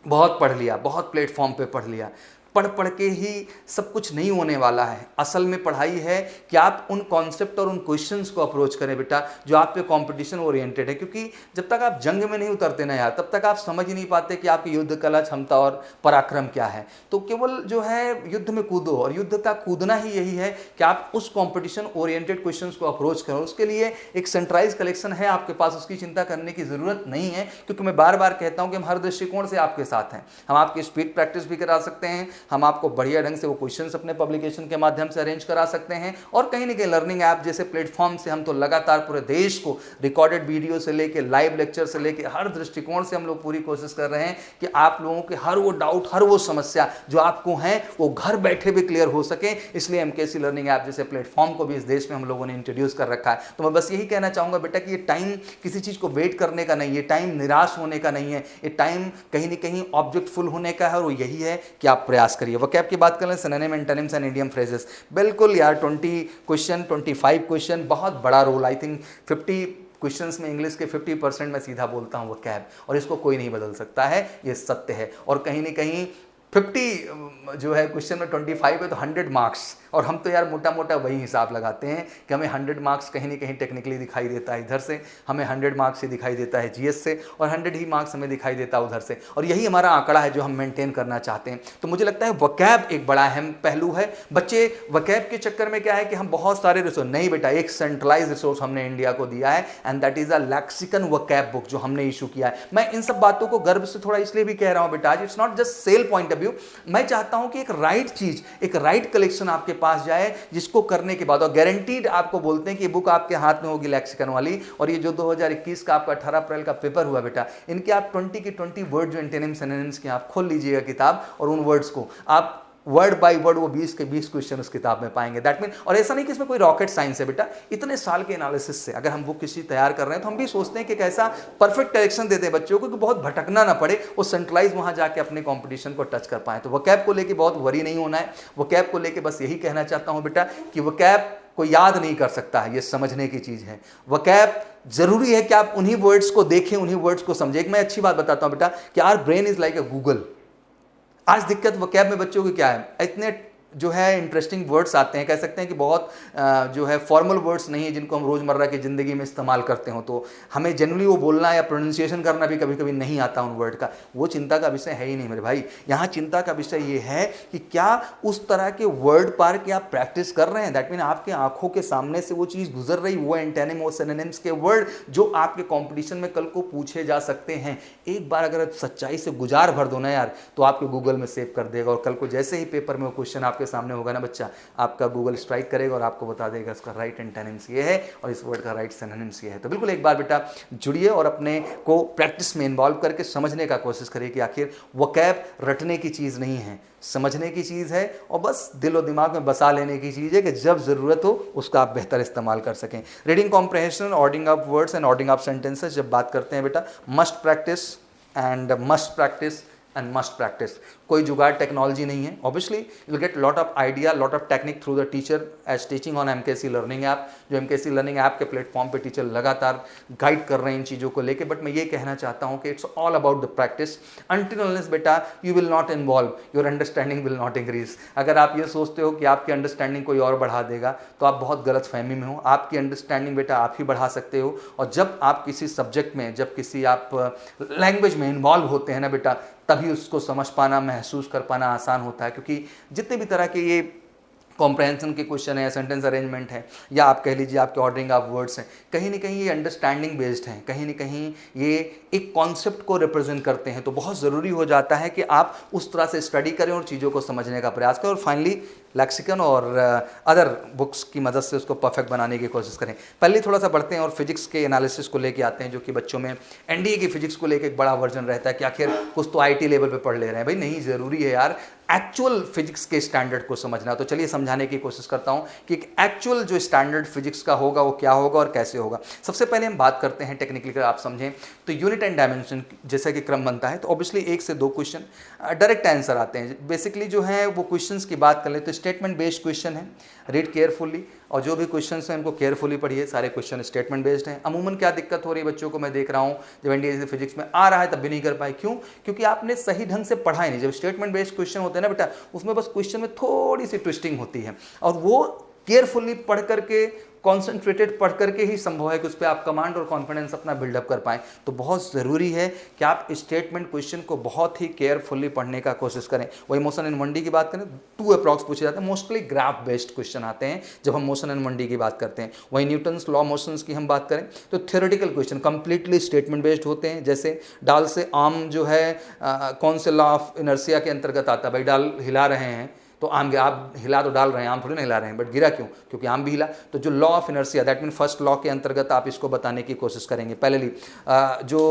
बहुत पढ़ लिया, बहुत प्लेटफॉर्म पे पढ़ लिया, पढ़ पढ़ के ही सब कुछ नहीं होने वाला है। असल में पढ़ाई है कि आप उन कॉन्सेप्ट और उन क्वेश्चंस को अप्रोच करें बेटा जो आप पे कंपटीशन ओरिएंटेड है, क्योंकि जब तक आप जंग में नहीं उतरते ना यार, तब तक आप समझ ही नहीं पाते कि आपकी युद्ध कला, क्षमता और पराक्रम क्या है। तो केवल जो है युद्ध में कूदो, और युद्ध का कूदना ही यही है कि आप उस कॉम्पिटिशन ओरिएंटेड क्वेश्चंस को अप्रोच करो। उसके लिए एक सेंट्रलाइज कलेक्शन है आपके पास, उसकी चिंता करने की जरूरत नहीं है, क्योंकि मैं बार बार कहता हूं कि हम हर दृष्टिकोण से आपके साथ हैं। हम आपकी स्पीड प्रैक्टिस भी करा सकते हैं, हम आपको बढ़िया ढंग से वो क्वेश्चंस अपने पब्लिकेशन के माध्यम से अरेंज करा सकते हैं, और कहीं ना कहीं लर्निंग ऐप जैसे प्लेटफॉर्म से हम तो लगातार पूरे देश को रिकॉर्डेड वीडियो से लेके, लाइव लेक्चर से लेके हर दृष्टिकोण से हम लोग पूरी कोशिश कर रहे हैं कि आप लोगों के हर वो डाउट, हर वो समस्या जो आपको है वो घर बैठे भी क्लियर हो सके। इसलिए एमकेसी लर्निंग ऐप जैसे प्लेटफॉर्म को भी इस देश में हम लोगों ने इंट्रोड्यूस कर रखा है। तो मैं बस यही कहना चाहूंगा बेटा कि ये टाइम किसी चीज को वेट करने का नहीं है, टाइम निराश होने का नहीं है, ये टाइम कहीं ना कहीं ऑब्जेक्टफुल होने का है, और वो यही है कि आप प्रयास करिए। वोकैब की बात करें, synonym, antonyms and idiom phrases, बिल्कुल यार 20 क्वेश्चन, 25 क्वेश्चन, बहुत बड़ा रोल। आई थिंक 50 क्वेश्चंस में इंग्लिश के 50% मैं सीधा बोलता हूँ वोकैब, और इसको कोई नहीं बदल सकता है, ये सत्य है। और कहीं ना कहीं 50 जो है क्वेश्चन में 25 है तो 100 मार्क्स, और हम तो यार मोटा मोटा वही हिसाब लगाते हैं कि हमें 100 मार्क्स कहीं ना कहीं टेक्निकली दिखाई देता है इधर से, हमें 100 मार्क्स ही दिखाई देता है जीएस से, और 100 ही मार्क्स हमें दिखाई देता है उधर से, और यही हमारा आंकड़ा है जो हम मेंटेन करना चाहते हैं। तो मुझे लगता है वकैब एक बड़ा अहम पहलू है। बच्चे वकैब के चक्कर में क्या है कि हम बहुत सारे रिसोर्स, नहीं बेटा, एक सेंट्रलाइज रिसोर्स हमने इंडिया को दिया है, and that is a lexicon vocab book जो हमने इशू किया है। मैं इन सब बातों को गर्व से थोड़ा इसलिए भी कह रहा हूं बेटा, it's not just sell point of view, मैं चाहता हूं कि एक राइट चीज, एक राइट कलेक्शन आपके पास जाए, जिसको करने के बाद, और गारंटीड आपको बोलते हैं कि ये बुक आपके हाथ में होगी लैक्सिकन वाली, और ये जो 2021 का आपका 18 अप्रैल का पेपर हुआ बेटा, इनके आप 20 की 20 वर्ड जो एंटोनिम्स सिनोनिम्स के आप खोल लीजिएगा किताब, और उन वर्ड्स को आप वर्ड बाय वर्ड वो 20 के 20 क्वेश्चन उस किताब में पाएंगे। दैट मीन, और ऐसा नहीं कि इसमें कोई रॉकेट साइंस है बेटा, इतने साल के एनालिसिस से अगर हम बुक किसी तैयार कर रहे हैं तो हम भी सोचते हैं कि कैसा परफेक्ट करेक्शन देते हैं बच्चों को कि बहुत भटकना ना पड़े, वो सेंट्रलाइज वहां जाके अपने कंपटीशन को टच कर पाए। तो वकैब को लेके बहुत वरी नहीं होना है। वकैब को लेके बस यही कहना चाहता हूं बेटा कि वकैब को याद नहीं कर सकता है, ये समझने की चीज है। वकैब जरूरी है कि आप उन्हीं वर्ड्स को देखें, उन्हीं वर्ड्स को समझें। एक मैं अच्छी बात बताता हूं बेटा कि our brain is like a Google. आज दिक्कत वकैब में बच्चों की क्या है, इतने जो है इंटरेस्टिंग वर्ड्स आते हैं, कह सकते हैं कि बहुत जो है फॉर्मल वर्ड्स नहीं है जिनको हम रोज़मर्रा की ज़िंदगी में इस्तेमाल करते हो, तो हमें जनरली वो बोलना या प्रोनाउंसिएशन करना भी कभी कभी नहीं आता उन वर्ड का। वो चिंता का विषय है ही नहीं मेरे भाई। यहाँ चिंता का विषय ये है कि क्या उस तरह के वर्ड पर कि आप प्रैक्टिस कर रहे हैं, दैट मीन आपके आंखों के सामने से वो चीज़ गुजर रही, वो एंटोनिम और सिनोनिम्स के वर्ड जो आपके कॉम्पिटिशन में कल को पूछे जा सकते हैं। एक बार अगर सच्चाई से गुजार भर दो ना यार, तो आपके गूगल में सेव कर देगा, और कल को जैसे ही पेपर में वो क्वेश्चन आपके सामने होगा ना बच्चा, आपका गूगल स्ट्राइक करेगा और आपको बता देगा इसका राइट एंटोनिम्स ये है और इस वर्ड का राइट सिनोनिम्स ये है। तो बिल्कुल एक बार बेटा जुड़िए और अपने को प्रैक्टिस में इन्वॉल्व करके समझने का कोशिश करिए कि आखिर वकैब रटने की चीज़ नहीं है, समझने की चीज़ है, और बस दिल और दिमाग में बसा लेने की चीज़ है कि जब ज़रूरत हो उसका आप बेहतर इस्तेमाल कर सकें। Reading comprehension, ordering of words and ordering of sentences जब बात करते हैं बेटा, must practice and must practice and must practice. कोई जुगाड़ टेक्नोलॉजी नहीं है। Obviously you will get lot of idea, lot of technique through the teacher as teaching on MKC learning app. जो एमकेसी लर्निंग ऐप के platform पे teacher लगातार guide कर रहे हैं इन चीज़ों को लेके, बट मैं ये कहना चाहता हूँ कि it's all about the practice. Until unless बेटा you will not involve, your understanding will not increase. अगर आप ये सोचते हो कि आपकी अंडरस्टैंडिंग कोई और बढ़ा देगा तो आप बहुत गलत फहमी में हो। आपकी अंडरस्टैंडिंग बेटा आप ही बढ़ा सकते हो, और जब आप किसी सब्जेक्ट में, जब किसी आप लैंग्वेज में इन्वॉल्व होते हैं ना बेटा, तभी उसको समझ पाना, महसूस कर पाना आसान होता है। क्योंकि जितने भी तरह के ये कॉम्प्रहेंशन के क्वेश्चन है, सेंटेंस अरेंजमेंट है, या आप कह लीजिए आपके ऑर्डरिंग ऑफ वर्ड्स हैं, कहीं ना कहीं ये अंडरस्टैंडिंग बेस्ड हैं, कहीं ना कहीं ये एक कॉन्सेप्ट को रिप्रेजेंट करते हैं। तो बहुत ज़रूरी हो जाता है कि आप उस तरह से स्टडी करें और चीज़ों को समझने का प्रयास करें, और फाइनली लैक्सिकन और अदर बुक्स की मदद से उसको परफेक्ट बनाने की कोशिश करें। पहले थोड़ा सा बढ़ते हैं और फिजिक्स के एनालिसिस को लेके आते हैं, जो कि बच्चों में एनडीए की फिजिक्स को लेके एक बड़ा वर्जन रहता है कि आखिर कुछ तो आईटी लेवल पे पढ़ ले रहे हैं। भाई नहीं, ज़रूरी है यार एक्चुअल फिजिक्स के स्टैंडर्ड को समझना। तो चलिए समझाने की कोशिश करता हूं कि एक एक्चुअल जो स्टैंडर्ड फिजिक्स का होगा वो क्या होगा और कैसे होगा। सबसे पहले हम बात करते हैं टेक्निकली, अगर आप समझें तो यूनिट एंड डायमेंशन जैसा कि क्रम बनता है, तो ऑब्वियसली 1 से 2 क्वेश्चन डायरेक्ट आंसर आते हैं। बेसिकली जो है वो क्वेश्चंस की बात कर ले तो स्टेटमेंट बेस्ड क्वेश्चन है, रीड केयरफुली, और जो भी क्वेश्चंस हैं उनको केयरफुली पढ़िए। सारे क्वेश्चन स्टेटमेंट बेस्ड हैं। अमूमन क्या दिक्कत हो रही है बच्चों को, मैं देख रहा हूँ जब एनडीए फिजिक्स में आ रहा है तब भी नहीं कर पाए। क्यों? क्योंकि आपने सही ढंग से पढ़ा ही नहीं। जब स्टेटमेंट बेस्ड क्वेश्चन होते हैं ना बेटा, उसमें बस क्वेश्चन में थोड़ी सी ट्विस्टिंग होती है, और वो केयरफुली पढ़ करके, कॉन्सेंट्रेटेड पढ़ करके ही संभव है कि उस पर आप कमांड और कॉन्फिडेंस अपना बिल्डअप कर पाएं। तो बहुत ज़रूरी है कि आप स्टेटमेंट क्वेश्चन को बहुत ही केयरफुली पढ़ने का कोशिश करें। वही मोशन एंड 1D की बात करें, 2 अप्रॉक्स पूछे जाते हैं, मोस्टली ग्राफ बेस्ड क्वेश्चन आते हैं जब हम मोशन एंड 1D की बात करते हैं। वही न्यूटन्स लॉ मोशंस की हम बात करें तो theoretical question completely statement based होते हैं। जैसे डाल से आम जो है कौन से लॉ ऑफ इनर्शिया के अंतर्गत आता है। भाई डाल हिला रहे हैं तो आम, आप हिला तो डाल रहे हैं, आम थोड़ी ना हिला रहे हैं, बट गिरा क्यों? क्योंकि आम भी हिला। तो जो law of inertia, that mean first law के अंतर्गत आप इसको बताने की कोशिश करेंगे। पहले जो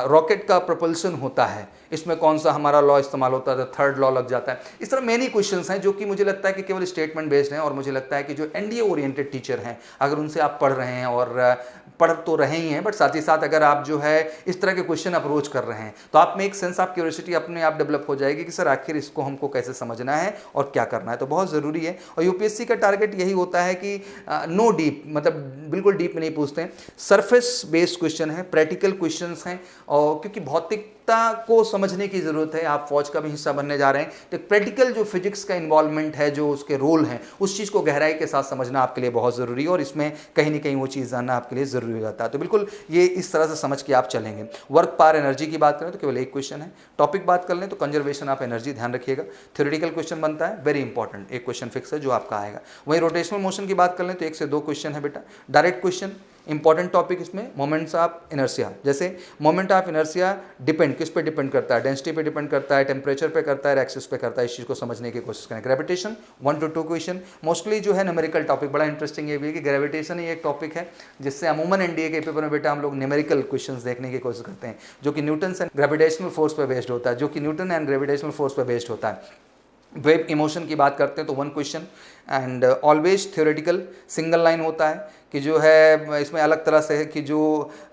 रॉकेट का प्रपल्सन होता है, इसमें कौन सा हमारा लॉ इस्तेमाल होता है, तो थर्ड लॉ लग जाता है। इस तरह मेनी क्वेश्चंस हैं जो कि मुझे लगता है कि केवल स्टेटमेंट बेस्ड हैं, और मुझे लगता है कि जो एनडीए ओरिएंटेड टीचर हैं, अगर उनसे आप पढ़ रहे हैं, और पढ़ तो रहे ही हैं, बट साथ ही साथ अगर आप जो है इस तरह के क्वेश्चन अप्रोच कर रहे हैं, तो आप में एक सेंस ऑफ क्यूरियोसिटी अपने आप डेवलप हो जाएगी कि सर आखिर इसको हमको कैसे समझना है और क्या करना है। तो बहुत ज़रूरी है, और यूपीएससी का टारगेट यही होता है कि नो डीप, मतलब बिल्कुल डीप में नहीं पूछते हैं, सरफेस बेस्ड क्वेश्चन है, प्रैक्टिकल क्वेश्चंस हैं। और क्योंकि भौतिक वास्तविकता को समझने की ज़रूरत है। आप फौज का भी हिस्सा बनने जा रहे हैं तो प्रैक्टिकल जो फिजिक्स का इन्वॉल्वमेंट है, जो उसके रोल हैं, उस चीज़ को गहराई के साथ समझना आपके लिए बहुत ज़रूरी है और इसमें कहीं ना कहीं वो चीज़ जानना आपके लिए ज़रूरी हो जाता है। तो बिल्कुल ये इस तरह से समझ के आप चलेंगे। वर्क पावर एनर्जी की बात करें तो केवल एक क्वेश्चन है। टॉपिक बात कर लें तो कंजर्वेशन ऑफ एनर्जी, ध्यान रखिएगा। थ्योरेटिकल क्वेश्चन बनता है, वेरी इंपॉर्टेंट, एक क्वेश्चन फिक्स है जो आपका आएगा। वहीं रोटेशनल मोशन की बात कर लें तो 1 से 2 क्वेश्चन है बेटा। डायरेक्ट क्वेश्चन, इंपॉर्टेंट टॉपिक इसमें मोमेंट्स ऑफ इनर्शिया, जैसे मोमेंट ऑफ इनर्शिया डिपेंड किस पे डिपेंड करता है, डेंसिटी पे डिपेंड करता है, टेम्परेचर पे करता है, एक्सिस पे करता है, इस चीज़ को समझने की कोशिश करें। ग्रेविटेशन 1 to 2 क्वेश्चन, मोस्टली जो है न्यूमेरिकल टॉपिक, बड़ा इंटरेस्टिंग ये भी है कि ग्रेविटेशन ही एक टॉपिक है जिससे अमूमन एनडीए के पेपर में बेटा हम लोग न्यूमेरिकल क्वेश्चन देखने की कोशिश करते हैं, जो कि न्यूटन एंड ग्रेविटेशनल फोर्स पे बेस्ड होता है, जो कि न्यूटन एंड ग्रेविटेशनल फोर्स पे बेस्ड होता है। वेव इमोशन की बात करते हैं तो 1 question and always theoretical, single line होता है कि जो है इसमें अलग तरह से है कि जो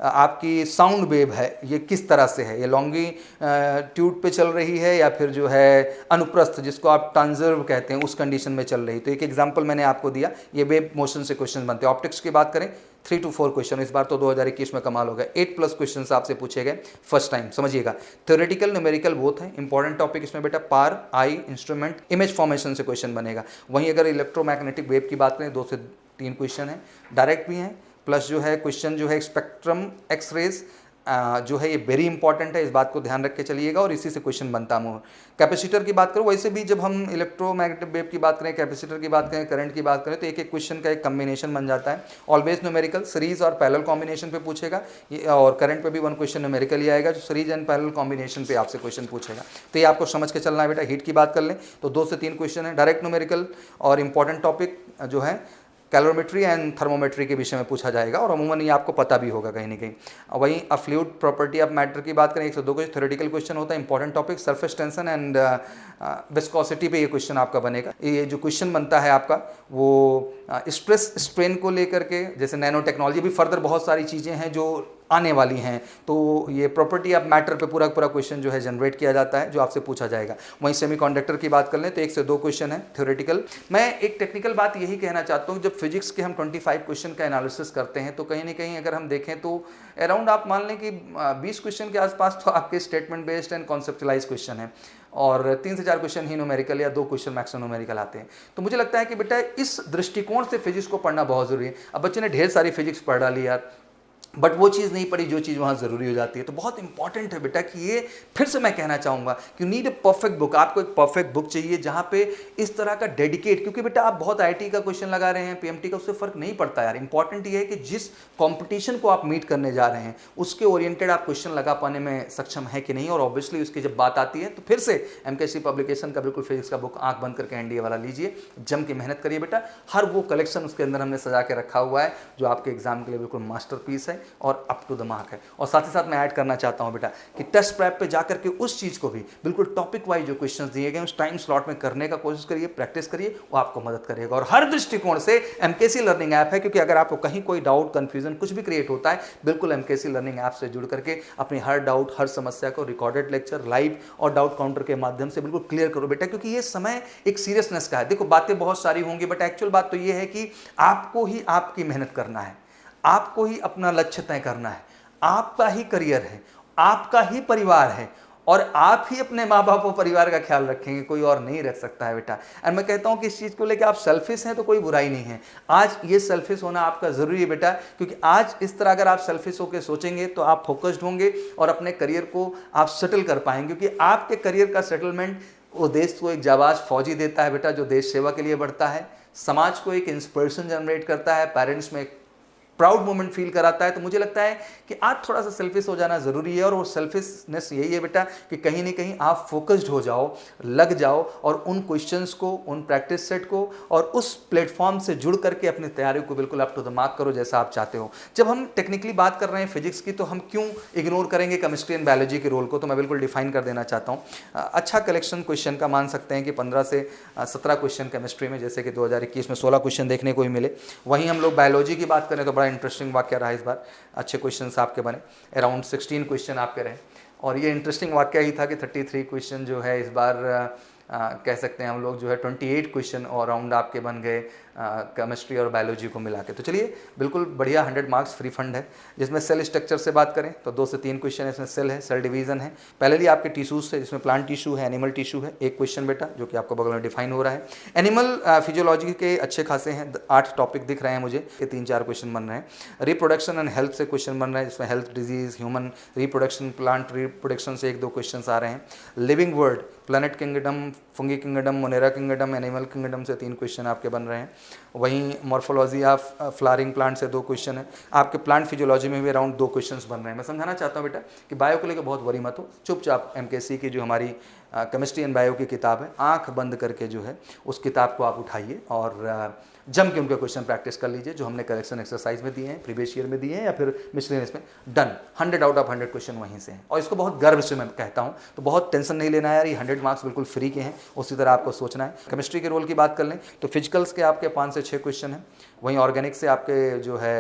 आपकी साउंड वेव है ये किस तरह से है, ये लॉन्गिट्यूड पे चल रही है या फिर जो है अनुप्रस्थ, जिसको आप ट्रांसवर्व कहते हैं, उस कंडीशन में चल रही। तो एक एग्जांपल मैंने आपको दिया, ये वेव मोशन से क्वेश्चन बनते हैं। ऑप्टिक्स की बात करें 3 to 4 क्वेश्चन, इस बार तो 2021 में कमाल हो गया, 8+ क्वेश्चन आपसे पूछे गए फर्स्ट टाइम, समझिएगा। थ्योरेटिकल न्यूमेरिकल बोथ है। इंपॉर्टेंट टॉपिक इसमें बेटा पार, आई, इंस्ट्रूमेंट, इमेज फॉर्मेशन से क्वेश्चन बनेगा। वहीं अगर इलेक्ट्रोमैग्नेटिक वेव की बात करें 2 से 3 क्वेश्चन है, डायरेक्ट भी हैं, प्लस जो है क्वेश्चन जो है स्पेक्ट्रम एक्सरेज जो है ये वेरी इंपॉर्टेंट है, इस बात को ध्यान रख के चलिएगा और इसी से क्वेश्चन बनता है। कैपेसिटर की बात करो, वैसे भी जब हम इलेक्ट्रोमैग्नेटिक वेव की बात करें, कैपेसिटर की बात करें, करंट की बात करें तो एक एक क्वेश्चन का एक कम्बिनेशन बन जाता है। ऑलवेज न्यूमेरिकल, सीरीज और पैरेलल कॉम्बिनेशन पे पूछेगा, और करंट पे भी 1 क्वेश्चन न्यूमेरिकल ही आएगा जो सीरीज एंड पैरेलल कॉम्बिनेशन पे आपसे क्वेश्चन पूछेगा। तो ये आपको समझ के चलना है बेटा। हीट की बात कर लें तो 2 से 3 क्वेश्चन है, डायरेक्ट न्यूमेरिकल और इंपॉर्टेंट टॉपिक जो है कैलोरीमेट्री एंड थर्मोमेट्री के विषय में पूछा जाएगा और अमूमन ये आपको पता भी होगा कहीं ना कहीं। वहीं फ्लूइड प्रॉपर्टी ऑफ मैटर की बात करें 1 से 2 क्वेश्चन, थ्योरेटिकल क्वेश्चन होता है। Important topic surface tension and viscosity पे ये क्वेश्चन आपका बनेगा। ये जो क्वेश्चन बनता है आपका वो स्ट्रेस स्ट्रेन को लेकर के, जैसे नैनो टेक्नोलॉजी भी फर्दर बहुत सारी चीज़ें हैं जो आने वाली हैं, तो ये प्रॉपर्टी ऑफ मैटर पे पूरा पूरा क्वेश्चन जो है जनरेट किया जाता है जो आपसे पूछा जाएगा। वहीं सेमीकंडक्टर की बात कर लें तो 1 से 2 क्वेश्चन है थ्योरेटिकल। मैं एक टेक्निकल बात यही कहना चाहता हूँ, जब फिजिक्स के हम 25 क्वेश्चन का एनालिसिस करते हैं तो कहीं ना कहीं अगर हम देखें तो अराउंड आप मान लें कि 20 क्वेश्चन के आसपास तो आपके statement based and conceptualise question है और 3 से 4 क्वेश्चन ही न्यूमेरिकल या 2 क्वेश्चन मैक्सिमम न्यूमेरिकल आते हैं। तो मुझे लगता है कि बेटा इस दृष्टिकोण से फिजिक्स को पढ़ना बहुत ज़रूरी है। अब बच्चे ने ढेर सारी फिजिक्स पढ़ डाली यार, बट वो चीज़ नहीं पड़ी जो चीज़ वहाँ ज़रूरी हो जाती है। तो बहुत इंपॉर्टेंट है बेटा कि ये फिर से मैं कहना चाहूँगा कि you need a perfect book. आपको एक परफेक्ट बुक चाहिए जहाँ पे इस तरह का डेडिकेट, क्योंकि बेटा आप बहुत आईटी का क्वेश्चन लगा रहे हैं, पीएमटी का, उससे फ़र्क नहीं पड़ता यार। इंपॉर्टेंट ये है कि जिस कॉम्पिटिशन को आप मीट करने जा रहे हैं उसके ओरिएंटेड आप क्वेश्चन लगा पाने में सक्षम है कि नहीं। और ऑब्वियसली उसकी जब बात आती है तो फिर से एमकेसी पब्लिकेशन का बिल्कुल फिजिक्स का बुक आँख बंद करके एनडीए वाला लीजिए, जम के मेहनत करिए बेटा। हर वो कलेक्शन उसके अंदर हमने सजा के रखा हुआ है जो आपके एग्जाम के लिए बिल्कुल मास्टरपीस है और अप टू मार्क है। और साथ ही साथ मैं ऐड करना चाहता हूं बेटा कि टेस्ट प्रेप पे जाकर के उस चीज को भी बिल्कुल टॉपिक वाइज जो क्वेश्चंस दिए गए उस टाइम स्लॉट में करने का कोशिश करिए, प्रैक्टिस करिए, वो आपको मदद करेगा। और हर दृष्टिकोण से एमकेसी लर्निंग ऐप है, क्योंकि अगर आपको कहीं कोई डाउट, कंफ्यूजन कुछ भी क्रिएट होता है, बिल्कुल एमकेसी लर्निंग ऐप से जुड़ करके अपनी हर डाउट, हर समस्या को रिकॉर्डेड लेक्चर, लाइव और डाउट काउंटर के माध्यम से बिल्कुल क्लियर करो बेटा, क्योंकि ये समय एक सीरियसनेस का है। देखो बातें बहुत सारी होंगी बट एक्चुअल बात तो ये है कि आपको ही आपकी मेहनत करना है, आपको ही अपना लक्ष्य तय करना है, आपका ही करियर है, आपका ही परिवार है और आप ही अपने माँ बाप और परिवार का ख्याल रखेंगे, कोई और नहीं रख सकता है बेटा। और मैं कहता हूँ कि इस चीज़ को लेकर आप सेल्फिश हैं तो कोई बुराई नहीं है। आज ये सेल्फिश होना आपका ज़रूरी है बेटा, क्योंकि आज इस तरह अगर आप सेल्फिश होकर सोचेंगे तो आप फोकस्ड होंगे और अपने करियर को आप सेटल कर पाएंगे, क्योंकि आपके करियर का सेटलमेंट वो देश को एक जाबाज फौजी देता है बेटा, जो देश सेवा के लिए बढ़ता है, समाज को एक इंस्पिरेशन जनरेट करता है, पेरेंट्स में एक प्राउड मोमेंट फील कराता है। तो मुझे लगता है कि आज थोड़ा सा सेल्फिश हो जाना ज़रूरी है और वो सेल्फिशनेस यही है बेटा कि कहीं ना कहीं आप फोकस्ड हो जाओ, लग जाओ और उन क्वेश्चंस को, उन प्रैक्टिस सेट को और उस प्लेटफॉर्म से जुड़ करके अपनी तैयारी को बिल्कुल अप टू द मार्क करो जैसा आप चाहते हो। जब हम टेक्निकली बात कर रहे हैं फिजिक्स की तो हम क्यों इग्नोर करेंगे केमिस्ट्री एंड बायोलॉजी के रोल को, तो मैं बिल्कुल डिफाइन कर देना चाहता हूँ। अच्छा कलेक्शन क्वेश्चन का मान सकते हैं कि 15 से 17 क्वेश्चन केमिस्ट्री में, जैसे कि 2021 में 16 क्वेश्चन देखने को ही मिले। वहीं हम लोग बायोलॉजी की बात करें तो बड़ा इंटरेस्टिंग वाक्य रहा इस बार, अच्छे क्वेश्चंस आपके बने, अराउंड 16 क्वेश्चन आपके रहे। और ये इंटरेस्टिंग वाक्य ही था कि 33 क्वेश्चन जो है इस बार कह सकते हैं हम लोग जो है 28 क्वेश्चन और राउंड आपके बन गए केमिस्ट्री और बायोलॉजी को मिला के। तो चलिए बिल्कुल बढ़िया 100 मार्क्स फ्री फंड है। जिसमें सेल स्ट्रक्चर से बात करें तो 2 से 3 क्वेश्चन इसमें सेल है, सेल डिवीजन है। पहले आपके टिश्यूज से, जिसमें प्लांट टिश्यू है, एनिमल टिश्यू है, एक क्वेश्चन बेटा जो कि आपको बगल में डिफाइन हो रहा है। एनिमल फिजियोलॉजी के अच्छे खासे हैं, 8 टॉपिक दिख रहे हैं मुझे, ये 3-4 क्वेश्चन बन रहे हैं। रिप्रोडक्शन एंड हेल्थ से क्वेश्चन बन रहे हैं, जिसमें health, disease, human reproduction, plant reproduction से 1-2 क्वेश्चन आ रहे हैं। Living world, planet kingdom, fungi kingdom, Monera kingdom, animal kingdom से 3 क्वेश्चन आपके बन रहे हैं। वहीं मॉर्फोलॉजी ऑफ फ्लावरिंग प्लांट से 2 क्वेश्चन है। आपके प्लांट फिजियोलॉजी में भी अराउंड 2 क्वेश्चंस बन रहे हैं। मैं समझाना चाहता हूँ बेटा कि बायो को लेकर बहुत वरी मत हो, चुपचाप एमकेसी की जो हमारी केमिस्ट्री एंड बायो की किताब है, आंख बंद करके जो है उस किताब को आप उठाइए और जम के उनके क्वेश्चन प्रैक्टिस कर लीजिए, जो हमने करेक्शन एक्सरसाइज में दिए हैं, प्रीवियस ईयर में दिए हैं या फिर मिसलेनियस में। डन, 100 आउट ऑफ 100 क्वेश्चन वहीं से हैं और इसको बहुत गर्व से मैं कहता हूं। तो बहुत टेंशन नहीं लेना है यार, ये 100 मार्क्स बिल्कुल फ्री के हैं, उसी तरह आपको सोचना है। केमिस्ट्री के रोल की बात कर लें तो फिजिकल्स के आपके 5 से 6 क्वेश्चन हैं। वहीं ऑर्गेनिक से आपके जो है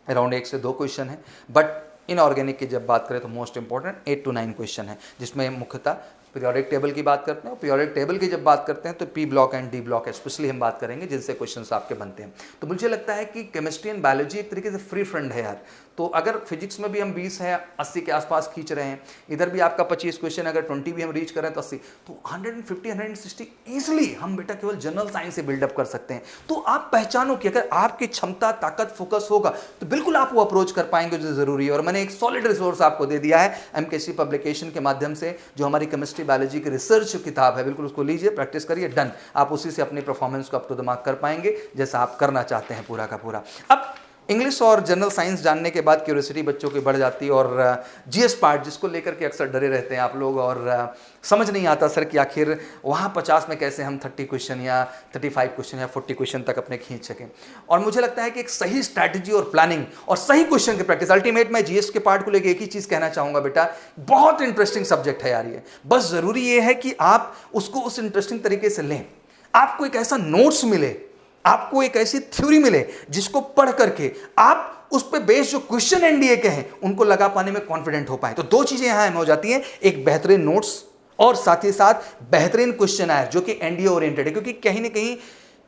अराउंड 1 से 2 क्वेश्चन है। बट इनऑर्गेनिक की जब बात करें तो मोस्ट इंपॉर्टेंट 8 to 9 क्वेश्चन है, जिसमें मुख्यतः पीरियोडिक टेबल की बात करते हैं। और पीरियोडिक टेबल की जब बात करते हैं तो P block and D block specially हम बात करेंगे, जिनसे क्वेश्चंस आपके बनते हैं। तो मुझे लगता है कि केमिस्ट्री एंड बायोलॉजी एक तरीके से फ्री फंड है यार। तो अगर फिजिक्स में भी हम 20 है 80 के आसपास खींच रहे हैं, इधर भी आपका 25 क्वेश्चन, अगर 20 भी हम रीच करें तो 80, तो 150 160 ईजिली हम बेटा केवल जनरल साइंस से बिल्डअप कर सकते हैं। तो आप पहचानो कि अगर आपकी क्षमता, ताकत, फोकस होगा तो बिल्कुल आप वो अप्रोच कर पाएंगे जो जरूरी है। और मैंने एक सॉलिड रिसोर्स आपको दे दिया है एमकेसी पब्लिकेशन के माध्यम से, जो हमारी केमिस्ट्री बायोलॉजी की रिसर्च किताब है। बिल्कुल उसको लीजिए, प्रैक्टिस करिए, डन। आप उसी से अपनी परफॉर्मेंस को अप टू द मार्क कर पाएंगे जैसा आप करना चाहते हैं पूरा का पूरा। अब इंग्लिश और जनरल साइंस जानने के बाद क्यूरियोसिटी बच्चों की बढ़ जाती है और जीएस पार्ट, जिसको लेकर के अक्सर डरे रहते हैं आप लोग और समझ नहीं आता सर कि आखिर वहाँ 50 में कैसे हम 30 क्वेश्चन या 35 क्वेश्चन या 40 क्वेश्चन तक अपने खींच सकें। और मुझे लगता है कि एक सही स्ट्रैटेजी और प्लानिंग और सही क्वेश्चन की प्रैक्टिस, अल्टीमेट मैं जीएस के पार्ट को लेकर एक ही चीज़ कहना चाहूँगा बेटा, बहुत इंटरेस्टिंग सब्जेक्ट है यार ये। बस ज़रूरी ये है कि आप उसको उस इंटरेस्टिंग तरीके से लें, आपको एक ऐसा नोट्स मिले, आपको एक ऐसी थ्योरी मिले जिसको पढ़ करके आप उस पे बेस्ड जो क्वेश्चन एनडीए के हैं उनको लगा पाने में कॉन्फिडेंट हो पाए। तो 2 चीजें यहां हो जाती हैं, एक बेहतरीन नोट्स और साथ ही साथ बेहतरीन क्वेश्चन आयर जो कि एनडीए ओरिएंटेड है। क्योंकि कहीं ना कहीं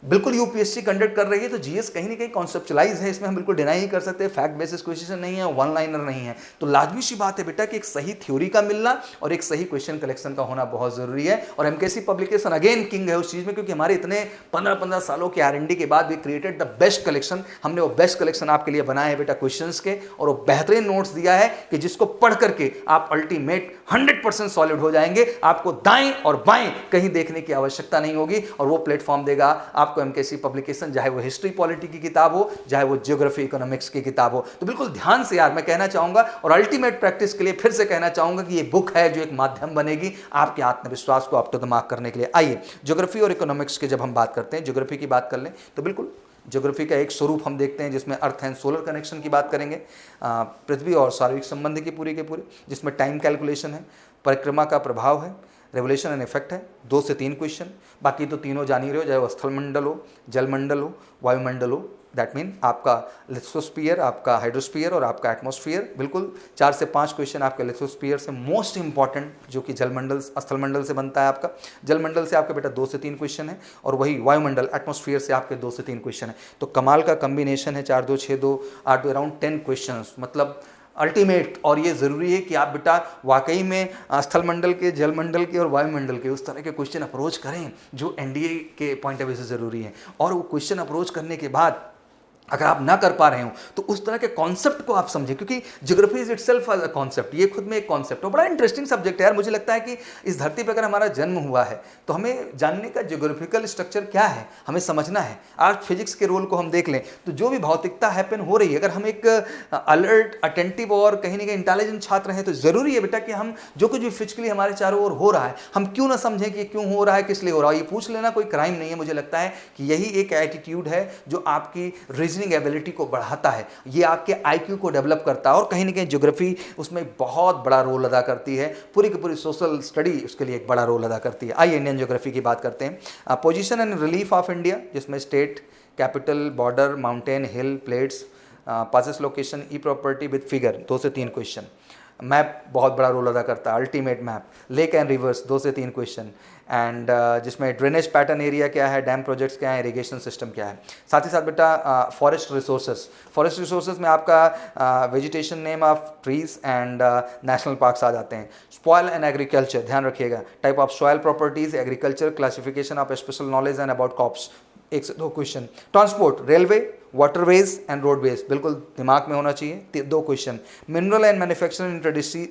बिल्कुल यूपीएससी कंडक्ट कर रही है तो जीएस कहीं ना कहीं कॉन्सेप्चुलाइज है, इसमें हम बिल्कुल डिनाई ही कर सकते हैं। फैक्ट बेसिस क्वेश्चन नहीं है, वन लाइनर नहीं है। तो लाजमी सी बात है बेटा कि एक सही थ्योरी का मिलना और एक सही क्वेश्चन कलेक्शन का होना बहुत जरूरी है। और एमकेसी पब्लिकेशन अगेन किंग है उस चीज में, क्योंकि हमारे इतने 15 सालों के आरएनडी के बाद we created the best collection. हमने वो बेस्ट कलेक्शन आपके लिए बनाया है बेटा क्वेश्चंस के, और वो बेहतरीन नोट्स दिया है कि जिसको पढ़ करके आप अल्टीमेट 100% सॉलिड हो जाएंगे। आपको दाएं और बाएं कहीं देखने की आवश्यकता नहीं होगी और वो प्लेटफॉर्म देगा आपको एमकेसी पब्लिकेशन, चाहे वो हिस्ट्री पॉलिटी की किताब हो, चाहे वो ज्योग्राफी इकोनॉमिक्स की किताब हो। तो बिल्कुल ध्यान से यार मैं कहना चाहूंगा और अल्टीमेट प्रैक्टिस के लिए फिर से कहना चाहूंगा कि ये बुक है जो एक माध्यम बनेगी आपके आत्मविश्वास को अप टू द मार्क करने के लिए। आइए ज्योग्राफी और इकोनॉमिक्स के जब हम बात करते हैं, ज्योग्राफी की बात कर लें तो बिल्कुल ज्योग्राफी का एक स्वरूप हम देखते हैं जिसमें अर्थ एंड सोलर कनेक्शन की बात करेंगे, पृथ्वी और शारीरिक संबंध की पूरी के पूरे, जिसमें टाइम कैलकुलेशन है, परिक्रमा का प्रभाव है, रेवोल्यूशन एंड इफेक्ट है, 2 से 3 क्वेश्चन। बाकी तो तीनों जान ही रहे हो, चाहे वो स्थल मंडल हो, जलमंडल हो, वायुमंडल हो, दैट मीन आपका लिथोस्फीयर, आपका हाइड्रोस्फीयर और आपका एटमॉस्फेयर। बिल्कुल 4 से 5 क्वेश्चन आपके लिथोस्फीयर से, मोस्ट इंपॉर्टेंट जो कि जलमंडल स्थलमंडल से बनता है आपका। जलमंडल से आपके बेटा 2 से 3 क्वेश्चन है और वही वायुमंडल एटमॉस्फेयर से आपके 2 से 3 क्वेश्चन है। तो कमाल का कम्बिनेशन है, 4 2 6 2 8 2 अराउंड 10 क्वेश्चन, मतलब अल्टीमेट। और ये ज़रूरी है कि आप बेटा वाकई में स्थलमंडल के, जलमंडल के और वायुमंडल के उस तरह के क्वेश्चन अप्रोच करें जो एनडीए के पॉइंट ऑफ व्यू से ज़रूरी है। और वो क्वेश्चन अप्रोच करने के बाद अगर आप ना कर पा रहे हो तो उस तरह के कॉन्सेप्ट को आप समझें, क्योंकि geography is itself a concept, ये खुद में एक कॉन्सेप्ट है। बड़ा इंटरेस्टिंग सब्जेक्ट है यार। मुझे लगता है कि इस धरती पर अगर हमारा जन्म हुआ है तो हमें जानने का ज्योग्राफिकल स्ट्रक्चर क्या है हमें समझना है। आज फिजिक्स के रोल को हम देख लें तो जो भी भौतिकता हैपन हो रही है, अगर हम एक अलर्ट, अटेंटिव और कहीं ना कहीं इंटेलिजेंट छात्र हैं तो जरूरी है बेटा कि हम जो कुछ भी फिजिकली हमारे चारों ओर हो रहा है हम क्यों ना समझें कि क्यों हो रहा है, किस लिए हो रहा है। ये पूछ लेना कोई क्राइम नहीं है। मुझे लगता है कि यही एक एटीट्यूड है जो आपकी रीजनिंग एबिलिटी को बढ़ाता है, ये आपके आईक्यू को डेवलप करता है। और कहीं ना कहीं ज्योग्राफी उसमें बहुत बड़ा रोल अदा करती है। पूरी की पूरी सोशल स्टडी उसके लिए एक बड़ा रोल अदा करती है। आइए इंडियन ज्योग्राफी की बात करते हैं। Position and relief of India, जिसमें state, capital, border, mountain, hill, plates, passes location, ई प्रॉपर्टी विद फिगर, 2 से 3 क्वेश्चन। मैप बहुत बड़ा रोल अदा करता है, ultimate map, lake and reverse, 2 से 3 क्वेश्चन। एंड जिसमें ड्रेनेज पैटर्न एरिया क्या है, डैम प्रोजेक्ट्स क्या है, इरिगेशन सिस्टम क्या है। साथ ही साथ बेटा फॉरेस्ट रिसोर्सेज में आपका vegetation name of trees and national parks आ जाते हैं। सॉइल एंड एग्रीकल्चर ध्यान रखिएगा, type of soil properties, agriculture, classification of special knowledge and about crops, 1 से 2 question. Transport, railway, waterways and roadways, बिल्कुल दिमाग में होना चाहिए, 2 question. Mineral and manufacturing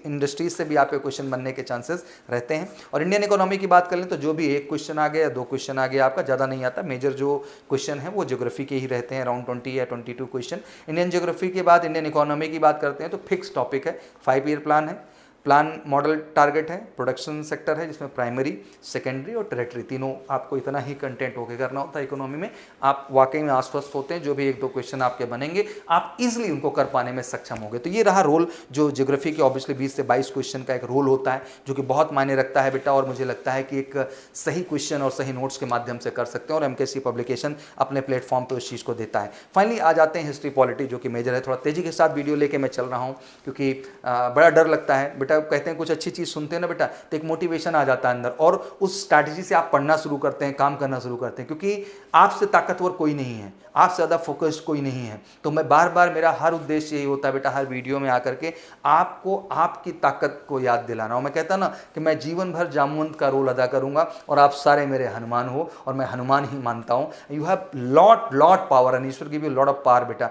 industries से भी आपके क्वेश्चन बनने के चांसेस रहते हैं। और इंडियन इकोनॉमी की बात कर लें तो जो भी 1 क्वेश्चन आ गया या 2 क्वेश्चन आ गया आपका, ज़्यादा नहीं आता। मेजर जो क्वेश्चन है वो ज्योग्राफी के ही रहते हैं, अराउंड 20 या 22 क्वेश्चन। इंडियन ज्योग्राफी के बाद इंडियन इकोनॉमी की बात करते हैं तो फिक्स टॉपिक है, 5 ईयर प्लान है, प्लान मॉडल टारगेट है, प्रोडक्शन सेक्टर है जिसमें प्राइमरी, सेकेंडरी और टेरिटरी तीनों आपको इतना ही कंटेंट होके करना होता है। इकोनॉमी में आप वाकई में आश्वस्त होते हैं, जो भी 1-2 क्वेश्चन आपके बनेंगे आप इजीली उनको कर पाने में सक्षम होंगे। तो ये रहा रोल जो ज्योग्राफी के ऑब्वियसली 20 से 22 क्वेश्चन का एक रोल होता है, जो कि बहुत मायने रखता है बेटा। और मुझे लगता है कि एक सही क्वेश्चन और सही नोट्स के माध्यम से कर सकते हैं, और एमकेएससी पब्लिकेशन अपने प्लेटफॉर्म पर उस चीज़ को देता है। फाइनली आ जाते हैं हिस्ट्री पॉलिटी, जो कि मेजर है। थोड़ा तेजी के साथ वीडियो लेके मैं चल रहा हूँ, क्योंकि बड़ा डर लगता है बेटा। कहते हैं कुछ अच्छी चीज़ सुनते हैं ना बेटा तो एक मोटिवेशन आ जाता है अंदर, और उस स्ट्रैटेजी से आप पढ़ना शुरू करते हैं, काम करना शुरू करते हैं, क्योंकि आपसे ताकतवर कोई नहीं है, आपसे ज़्यादा फोकस्ड कोई नहीं है। तो मैं बार बार, मेरा हर उद्देश्य यही होता है बेटा, हर वीडियो में आकर के आपको आपकी ताकत को याद दिलाना। और मैं कहता ना कि मैं जीवन भर जामवंत का रोल अदा करूंगा और आप सारे मेरे हनुमान हो, और मैं हनुमान ही मानता हूँ। You have lot power and ईश्वर give you lot of power बेटा,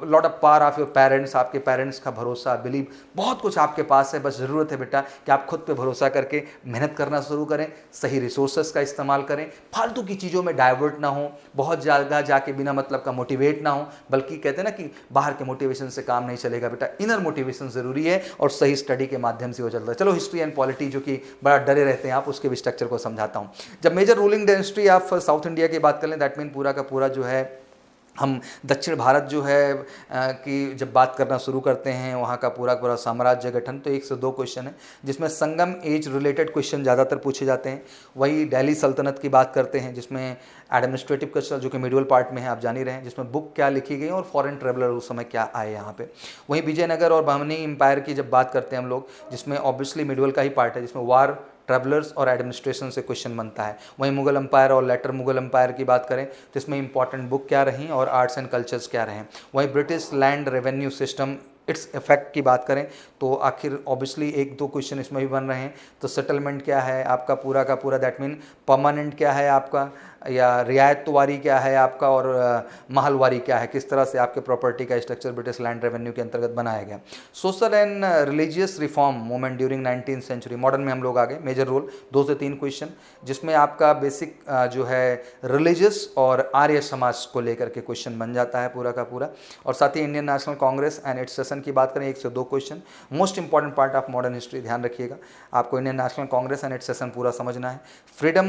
lot of power of your parents, आपके पेरेंट्स का भरोसा, बिलीव, बहुत कुछ आपके पास है। बस ज़रूरत है बेटा कि आप खुद पे भरोसा करके मेहनत करना शुरू करें, सही रिसोर्सेस का इस्तेमाल करें, फालतू की चीज़ों में डाइवर्ट ना हो, बहुत ज़्यादा जाके बिना मतलब का मोटिवेट ना हो, बल्कि कहते हैं ना कि बाहर के मोटिवेशन से काम नहीं चलेगा बेटा, इनर मोटिवेशन ज़रूरी है, और सही स्टडी के माध्यम से वो चलता है। चलो हिस्ट्री एंड पॉलिटी, जो कि बड़ा डरे रहते हैं आप, उसके भी स्ट्रक्चर को समझाता हूँ। जब major ruling dynasty of South India की बात करें, दैट मीन पूरा का पूरा जो है हम दक्षिण भारत जो है कि जब बात करना शुरू करते हैं, वहाँ का पूरा पूरा साम्राज्य गठन, तो 1 से 2 क्वेश्चन है, जिसमें संगम एज रिलेटेड क्वेश्चन ज़्यादातर पूछे जाते हैं। वही दिल्ली सल्तनत की बात करते हैं, जिसमें एडमिनिस्ट्रेटिव कल्चर, जो कि मिडिवल पार्ट में है, आप जान ही रहे हैं, जिसमें बुक क्या लिखी गई और फॉरेन ट्रेवलर उस समय क्या आए यहाँ पे। वहीं विजयनगर और बहमनी एम्पायर की जब बात करते हैं हम लोग, जिसमें ऑब्वियसली मिडिवल का ही पार्ट है, जिसमें वार, ट्रैवलर्स और एडमिनिस्ट्रेशन से क्वेश्चन बनता है। वहीं मुगल एम्पायर और लेटर मुगल एम्पायर की बात करें तो इसमें इंपॉर्टेंट बुक क्या रही और आर्ट्स एंड कल्चर्स क्या रहे। वहीं British land revenue system, its effect की बात करें तो आखिर ऑब्वियसली 1-2 क्वेश्चन इसमें भी बन रहे हैं। तो सेटलमेंट क्या है आपका पूरा का पूरा, दैट मीन परमानेंट क्या है आपका, या रियायतवारी क्या है आपका, और महलवारी क्या है, किस तरह से आपके प्रॉपर्टी का स्ट्रक्चर ब्रिटिश लैंड रेवेन्यू के अंतर्गत बनाया गया। Social and religious reform movement during 19th century, modern में हम लोग आ गए, मेजर रोल 2 से 3 क्वेश्चन, जिसमें आपका बेसिक जो है रिलीजियस और आर्य समाज को लेकर के क्वेश्चन बन जाता है पूरा का पूरा। और साथ ही Indian National Congress and its session की बात करें, 1 से 2 question, most important part of modern history, ध्यान रखिएगा, आपको Indian National Congress and its session पूरा समझना है। फ्रीडम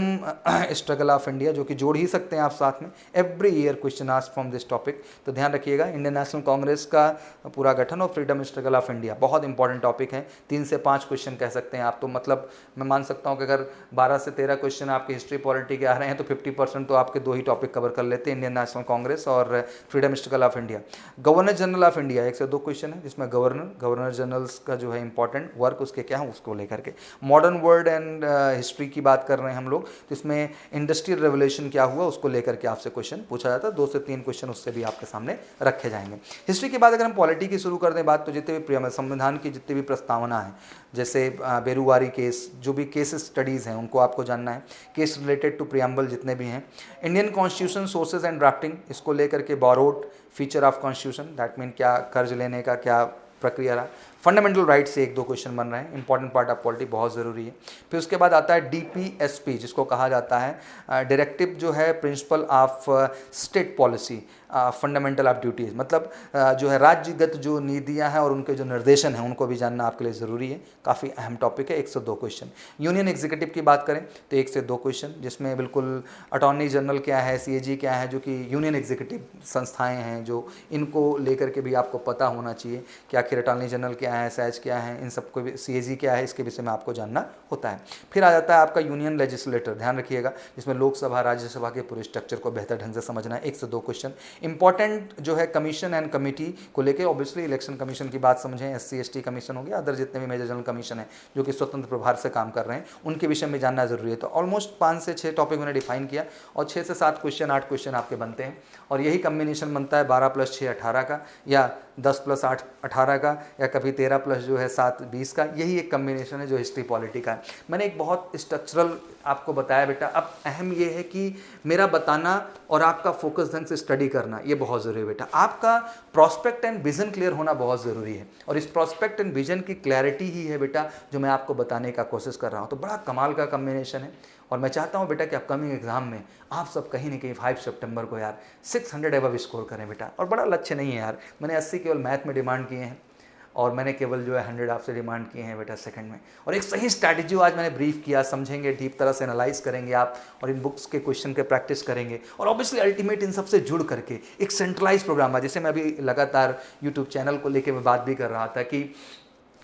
स्ट्रगल ऑफ इंडिया, जो कि जोड़ ही सकते हैं आप साथ में, every year question asked from this topic, तो ध्यान रखिएगा। इंडियन नेशनल कांग्रेस का पूरा गठन और फ्रीडम स्ट्रगल ऑफ इंडिया बहुत इंपॉर्टेंट टॉपिक है, 3 से 5 क्वेश्चन कह सकते हैं आप। तो मतलब मैं मान सकता हूं कि अगर 12 से 13 क्वेश्चन आपके हिस्ट्री पॉलिटी के आ रहे हैं तो 50% तो आपके 2 ही टॉपिक कवर कर लेते हैं, इंडियन नेशनल कांग्रेस और freedom struggle of India. Governor general of India, 1 से 2 क्वेश्चन है, जिसमें गवर्नर जनरल्स का जो है इंपॉर्टेंट वर्क उसके क्या है उसको लेकर के। मॉडर्न वर्ल्ड एंड हिस्ट्री की बात कर रहे हैं हम लोग, तो इसमें इंडस्ट्रियल रेवोल्यूशन क्या हुआ उसको लेकर के आपसे क्वेश्चन पूछा जाता है। 2 से 3 क्वेश्चन उससे भी आपके सामने रखे जाएंगे। हिस्ट्री के बाद अगर हम पॉलिटी की शुरू कर दें बात, तो जितने भी संविधान की जितनी भी प्रस्तावना है, जैसे बेरुवारी केस, जो भी केस स्टडीज़ हैं उनको आपको जानना है, केस रिलेटेड टू प्रियम्बल जितने भी हैं, Indian constitution sources and drafting, इसको लेकर के borrowed feature of constitution, that mean क्या कर्ज लेने का क्या प्रक्रिया रहा। फंडामेंटल राइट से 1-2 क्वेश्चन बन रहे हैं, इंपॉर्टेंट पार्ट ऑफ पॉलिटी, बहुत ज़रूरी है। फिर उसके बाद आता है DPSP, जिसको कहा जाता है डायरेक्टिव जो है principle of state policy, fundamental of duties, मतलब जो है राज्यगत जो नीतियां हैं और उनके जो निर्देशन हैं उनको भी जानना आपके लिए ज़रूरी है, काफ़ी अहम टॉपिक है। 1 से 2 क्वेश्चन। यूनियन एग्जीक्यूटिव की बात करें तो 1 से 2 क्वेश्चन, जिसमें बिल्कुल अटॉर्नी जनरल क्या है, CAG क्या है, जो कि यूनियन एग्जीक्यूटिव संस्थाएँ हैं, जो इनको लेकर के भी आपको पता होना चाहिए कि आखिर अटॉर्नी जनरल क्या क्या है, सहज क्या है, इन सबको CAG क्या है, इसके विषय में आपको जानना होता है। फिर आ जाता है आपका यूनियन लेजिस्लेटर, ध्यान रखिएगा, जिसमें लोकसभा राज्यसभा के पूरे स्ट्रक्चर को बेहतर ढंग से समझना है। 1 से 2 क्वेश्चन इंपॉर्टेंट जो है कमीशन एंड कमेटी को लेकर, ऑब्वियसली इलेक्शन कमीशन की बात समझें, SC ST कमीशन हो गया, अदर जितने भी मेजर जनरल कमीशन है जो कि स्वतंत्र प्रभार से काम कर रहे हैं, उनके विषय में जानना जरूरी है। तो ऑलमोस्ट 5 से 6 टॉपिक मैंने डिफाइन किया और 6 से 7 क्वेश्चन 8 क्वेश्चन आपके बनते हैं और यही कम्बिनेशन बनता है 12 + 6 18 का, या 10 + 8 18 का, या कभी 13 + जो है 7 20 का। यही एक कम्बिनेशन है जो हिस्ट्री पॉलिटी का है। मैंने एक बहुत स्ट्रक्चरल आपको बताया बेटा। अब अहम ये है कि मेरा बताना और आपका फोकस ढंग से स्टडी करना ये बहुत ज़रूरी है बेटा। आपका प्रॉस्पेक्ट एंड विजन क्लियर होना बहुत ज़रूरी है और इस प्रॉस्पेक्ट एंड विजन की क्लैरिटी ही है बेटा जो मैं आपको बताने का कोशिश कर रहा हूँ। तो बड़ा कमाल का कम्बिनेशन है और मैं चाहता हूँ बेटा कि अपकमिंग एग्जाम में आप सब कहीं ना कहीं 5 सितंबर को यार 600 एबव स्कोर करें बेटा। और बड़ा लक्ष्य नहीं है यार, मैंने 80 केवल मैथ में डिमांड किए हैं और मैंने केवल जो है 100 आपसे डिमांड किए हैं बेटा सेकंड में। और एक सही स्ट्रैटेजी आज मैंने ब्रीफ किया, समझेंगे, डीप तरह से एनालाइज करेंगे आप और इन बुक्स के क्वेश्चन के प्रैक्टिस करेंगे और ऑब्वियसली अल्टीमेट इन सबसे जुड़ करके एक सेंट्रलाइज प्रोग्राम है। जैसे मैं अभी लगातार यूट्यूब चैनल को लेकर मैं बात भी कर रहा था कि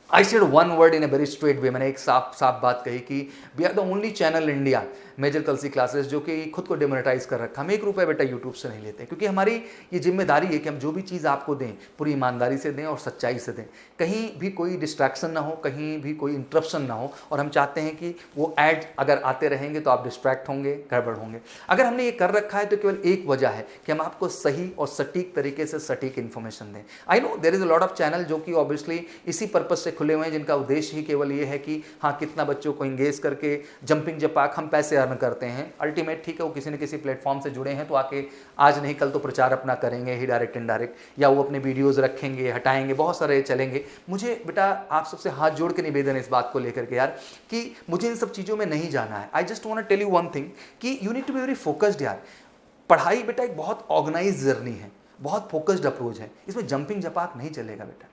I said one word in a very straight way. मैंने एक साफ बात कही कि we are the only channel India major Kalsi classes जो कि खुद को डिमोनेटाइज कर रखा। हम 1 रुपये बेटा यूट्यूब से नहीं लेते क्योंकि हमारी ये जिम्मेदारी है कि हम जो भी चीज़ आपको दें पूरी ईमानदारी से दें और सच्चाई से दें, कहीं भी कोई डिस्ट्रैक्शन ना हो, कहीं भी कोई इंटरप्शन ना हो। और हम चाहते हैं कि वो ऐड अगर आते रहेंगे तो आप डिस्ट्रैक्ट होंगे, गड़बड़ होंगे। अगर हमने ये कर रखा है तो केवल एक वजह है कि हम आपको सही और सटीक तरीके से सटीक इन्फॉर्मेशन दें। I know there is a lot of channel जो कि ऑब्वियसली इसी पर्पज से खुले हुए हैं जिनका उद्देश्य ही केवल ये है कि हाँ कितना बच्चों को इंगेज करके जंपिंग जपाक हम पैसे अर्न करते हैं। अल्टीमेट ठीक है, वो किसी न किसी प्लेटफॉर्म से जुड़े हैं तो आके आज नहीं कल तो प्रचार अपना करेंगे ही, डायरेक्ट इनडायरेक्ट, या वो अपने वीडियोस रखेंगे, हटाएंगे, बहुत सारे चलेंगे। मुझे बेटा आप सबसे हाथ जोड़ के निवेदन है इस बात को लेकर के यार कि मुझे इन सब चीज़ों में नहीं जाना है। I just want to tell you one thing कि you need to be very focused यार। पढ़ाई बेटा एक बहुत ऑर्गेनाइज जर्नी है, बहुत फोकस्ड अप्रोच है, इसमें जंपिंग जपाक नहीं चलेगा बेटा।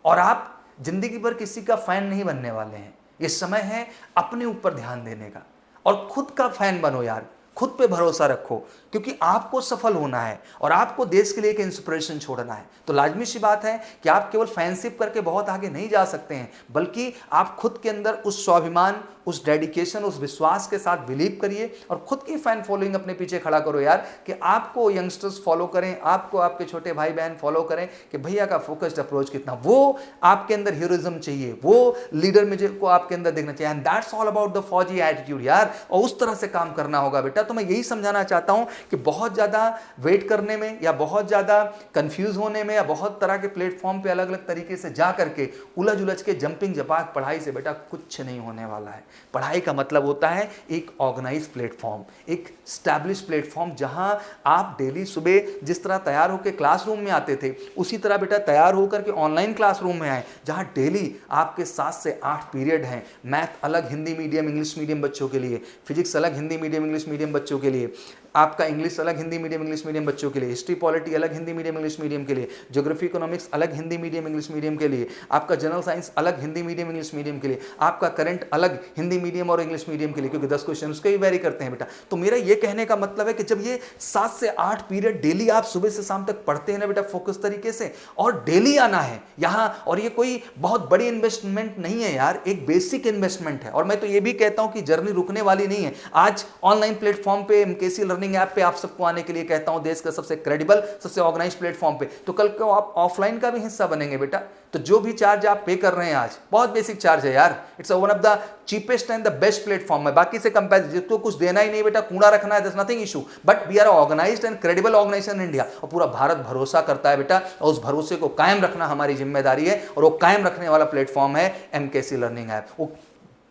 और आप जिंदगी भर किसी का फैन नहीं बनने वाले हैं। ये समय है अपने ऊपर ध्यान देने का और खुद का फैन बनो यार, खुद पे भरोसा रखो क्योंकि आपको सफल होना है और आपको देश के लिए एक इंस्पिरेशन छोड़ना है। तो लाजमी सी बात है कि आप केवल फैनशिप करके बहुत आगे नहीं जा सकते हैं, बल्कि आप खुद के अंदर उस स्वाभिमान, उस डेडिकेशन, उस विश्वास के साथ बिलीव करिए और खुद की फैन फॉलोइंग अपने पीछे खड़ा करो यार कि आपको यंगस्टर्स फॉलो करें, आपको आपके छोटे भाई बहन फॉलो करें कि भैया का फोकस्ड अप्रोच कितना, वो आपके अंदर हीरोइज्म चाहिए, वो लीडर में को आपके अंदर देखना चाहिए। And that's all about the फौजी एटीट्यूड यार, और उस तरह से काम करना होगा बेटा। तो मैं यही समझाना चाहता हूं कि बहुत ज्यादा वेट करने में या बहुत ज्यादा कंफ्यूज होने में या बहुत तरह के प्लेटफॉर्म पे अलग अलग तरीके से जा करके उलझ उलझ के जंपिंग जपाक पढ़ाई से बेटा कुछ नहीं होने वाला है। पढ़ाई का मतलब होता है एक ऑर्गेनाइज प्लेटफॉर्म, एक स्टैब्लिश प्लेटफॉर्म जहां आप डेली सुबह जिस तरह तैयार होकर क्लासरूम में आते थे उसी तरह बेटा तैयार होकर के ऑनलाइन क्लासरूम में आए, जहां डेली आपके 7 से 8 पीरियड हैं। मैथ अलग हिंदी मीडियम इंग्लिश मीडियम बच्चों के लिए, फिजिक्स अलग हिंदी मीडियम इंग्लिश मीडियम बच्चों के लिए, आपका इंग्लिश अलग हिंदी मीडियम इंग्लिश मीडियम बच्चों के लिए, हिस्ट्री पॉलिटी अलग हिंदी मीडियम इंग्लिश मीडियम के लिए, ज्योग्राफी इकोनॉमिक्स अलग हिंदी मीडियम इंग्लिश मीडियम के लिए, आपका जनरल साइंस अलग हिंदी मीडियम इंग्लिश मीडियम के लिए, आपका करंट अलग हिंदी मीडियम और इंग्लिश मीडियम के लिए, क्योंकि 10 क्वेश्चन उसके ही वेरी करते हैं बेटा। तो मेरा ये कहने का मतलब है कि जब ये 7 से 8 पीरियड डेली आप सुबह से शाम तक पढ़ते हैं ना बेटा फोकस तरीके से, और डेली आना है यहाँ, और ये कोई बहुत बड़ी इन्वेस्टमेंट नहीं है यार, एक बेसिक इन्वेस्टमेंट है। और मैं तो ये भी कहता हूं कि जर्नी रुकने वाली नहीं है। आज ऑनलाइन प्लेटफॉर्म पे एमकेसी लर्निंग ऐप पे आप सबको आने के लिए कहता हूं, देश का सबसे क्रेडिबल सबसे ऑर्गेनाइज प्लेटफॉर्म पे, तो कल को आप ऑफलाइन का भी हिस्सा बनेंगे बेटा। तो जो भी चार्ज आप पे कर रहे हैं आज बहुत बेसिक चार्ज है यार, it's one of the cheapest and the best platform है। बाकी से कंपेयर जिसको कुछ देना ही नहीं बेटा, कूड़ा रखना है, there's nothing issue, but we are organised and credible organisation India, और पूरा भारत भरोसा करता है बेटा, और उस भरोसे को कायम रखना हमारी जिम्मेदारी है। और वो कायम रखने वाला प्लेटफॉर्म है एमकेसी लर्निंग ऐप, वो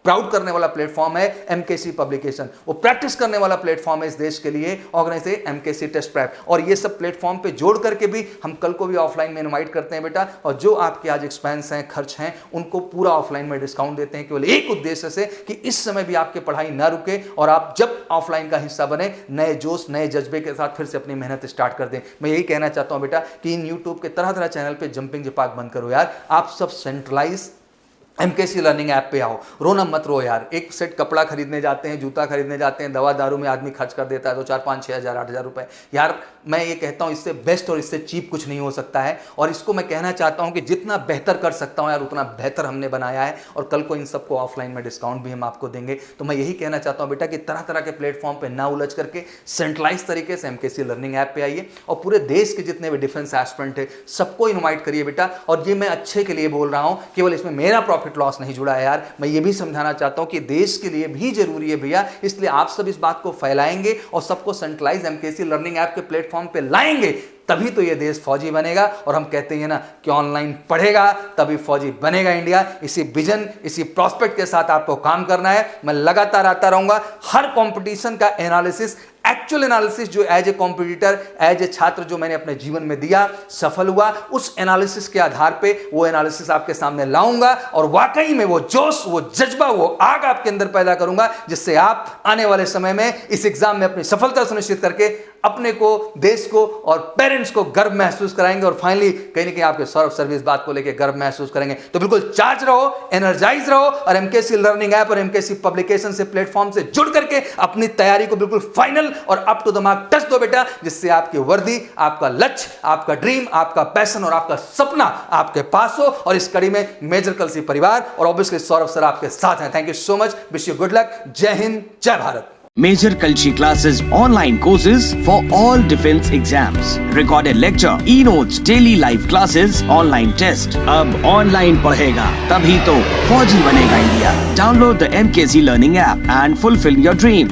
प्राउड करने वाला प्लेटफॉर्म है एमकेसी पब्लिकेशन, वो प्रैक्टिस करने वाला प्लेटफॉर्म है इस देश के लिए ऑर्गेनाइज एमकेसी टेस्ट प्रैप। और ये सब प्लेटफॉर्म पे जोड़ करके भी हम कल को भी ऑफलाइन में इनवाइट करते हैं बेटा, और जो आपके आज एक्सपेंस हैं, खर्च हैं, उनको पूरा ऑफलाइन में डिस्काउंट देते हैं, केवल एक उद्देश्य से कि इस समय भी आपकी पढ़ाई ना रुके और आप जब ऑफलाइन का हिस्सा बने नए जोश नए जज्बे के साथ फिर से अपनी मेहनत स्टार्ट कर दें। मैं यही कहना चाहता हूं बेटा कि इन यूट्यूब के तरह तरह चैनल पे जंपिंग जपाक बंद करो यार, आप सब सेंट्रलाइज एमकेसी लर्निंग ऐप पे आओ, रोना मत रो यार। एक सेट कपड़ा खरीदने जाते हैं, जूता खरीदने जाते हैं, दवा दारू में आदमी खर्च कर देता है 2 4 5 6 हज़ार 8 हज़ार रुपए। यार मैं ये कहता हूँ इससे बेस्ट और इससे चीप कुछ नहीं हो सकता है। और इसको मैं कहना चाहता हूँ कि जितना बेहतर कर सकता हूँ यार उतना बेहतर हमने बनाया है। और कल को इन सबको ऑफलाइन में डिस्काउंट भी हम आपको देंगे। तो मैं यही कहना चाहता हूँ बेटा कि तरह तरह के प्लेटफॉर्म पर ना उलझ करके सेंट्रलाइज तरीके से एमकेसी लर्निंग ऐप पे आइए और पूरे देश के जितने भी डिफेंस एस्पिरेंट है सबको इन्वाइट करिए बेटा। और ये मैं अच्छे के लिए बोल रहा हूँ, केवल इसमें मेरा प्रॉफिट लॉस नहीं जुड़ा है यार। मैं ये भी समझाना चाहता हूं कि देश के लिए भी जरूरी है भैया, इसलिए आप सब इस बात को फैलाएंगे और सबको सेंट्रलाइज एमकेसी लर्निंग ऐप के प्लेटफॉर्म पे लाएंगे, तभी तो ये देश फौजी बनेगा। और हम कहते हैं ना कि ऑनलाइन पढ़ेगा तभी फौजी बनेगा इंडिया। इसी विजन, इसी प्रोस्पेक्ट के साथ आपको काम करना है। मैं लगातार आता रहूंगा। हर कंपटीशन का एनालिसिस, एक्चुअल एनालिसिस जो as a competitor, as a छात्र जो मैंने अपने जीवन में दिया, सफल हुआ, उस एनालिसिस के आधार पे वो एनालिसिस आपके सामने लाऊंगा और वाकई में वो जोश, वो जज्बा, वो आग आपके अंदर पैदा करूंगा, जिससे आप आने वाले समय में इस एग्जाम में अपनी सफलता सुनिश्चित करके अपने को, देश को और पेरेंट्स को गर्व महसूस कराएंगे। और फाइनली कहीं ना कहीं आपके सौरभ सर भी इस बात को लेकर गर्व महसूस करेंगे। तो बिल्कुल चार्ज रहो, एनर्जाइज रहो और एमकेसी लर्निंग ऐप और एमकेसी पब्लिकेशन से, प्लेटफॉर्म से जुड़ करके अपनी तैयारी को बिल्कुल फाइनल और up to the mark touch दो बेटा, जिससे आपकी वर्दी, आपका लक्ष्य, आपका ड्रीम, आपका पैशन और आपका सपना आपके पास हो। और इस कड़ी में मेजर कलसी परिवार और ऑब्वियसली सौरभ सर आपके साथ हैं। Thank you so much, wish you good luck. जय हिंद, जय Bharat. Major Kalshi classes, online courses for all defense exams, recorded lecture, e-notes, daily live classes, online test. अब online पढ़ेगा तभी तो फौजी बनेगा India. Download the MKC Learning app and fulfill your dreams.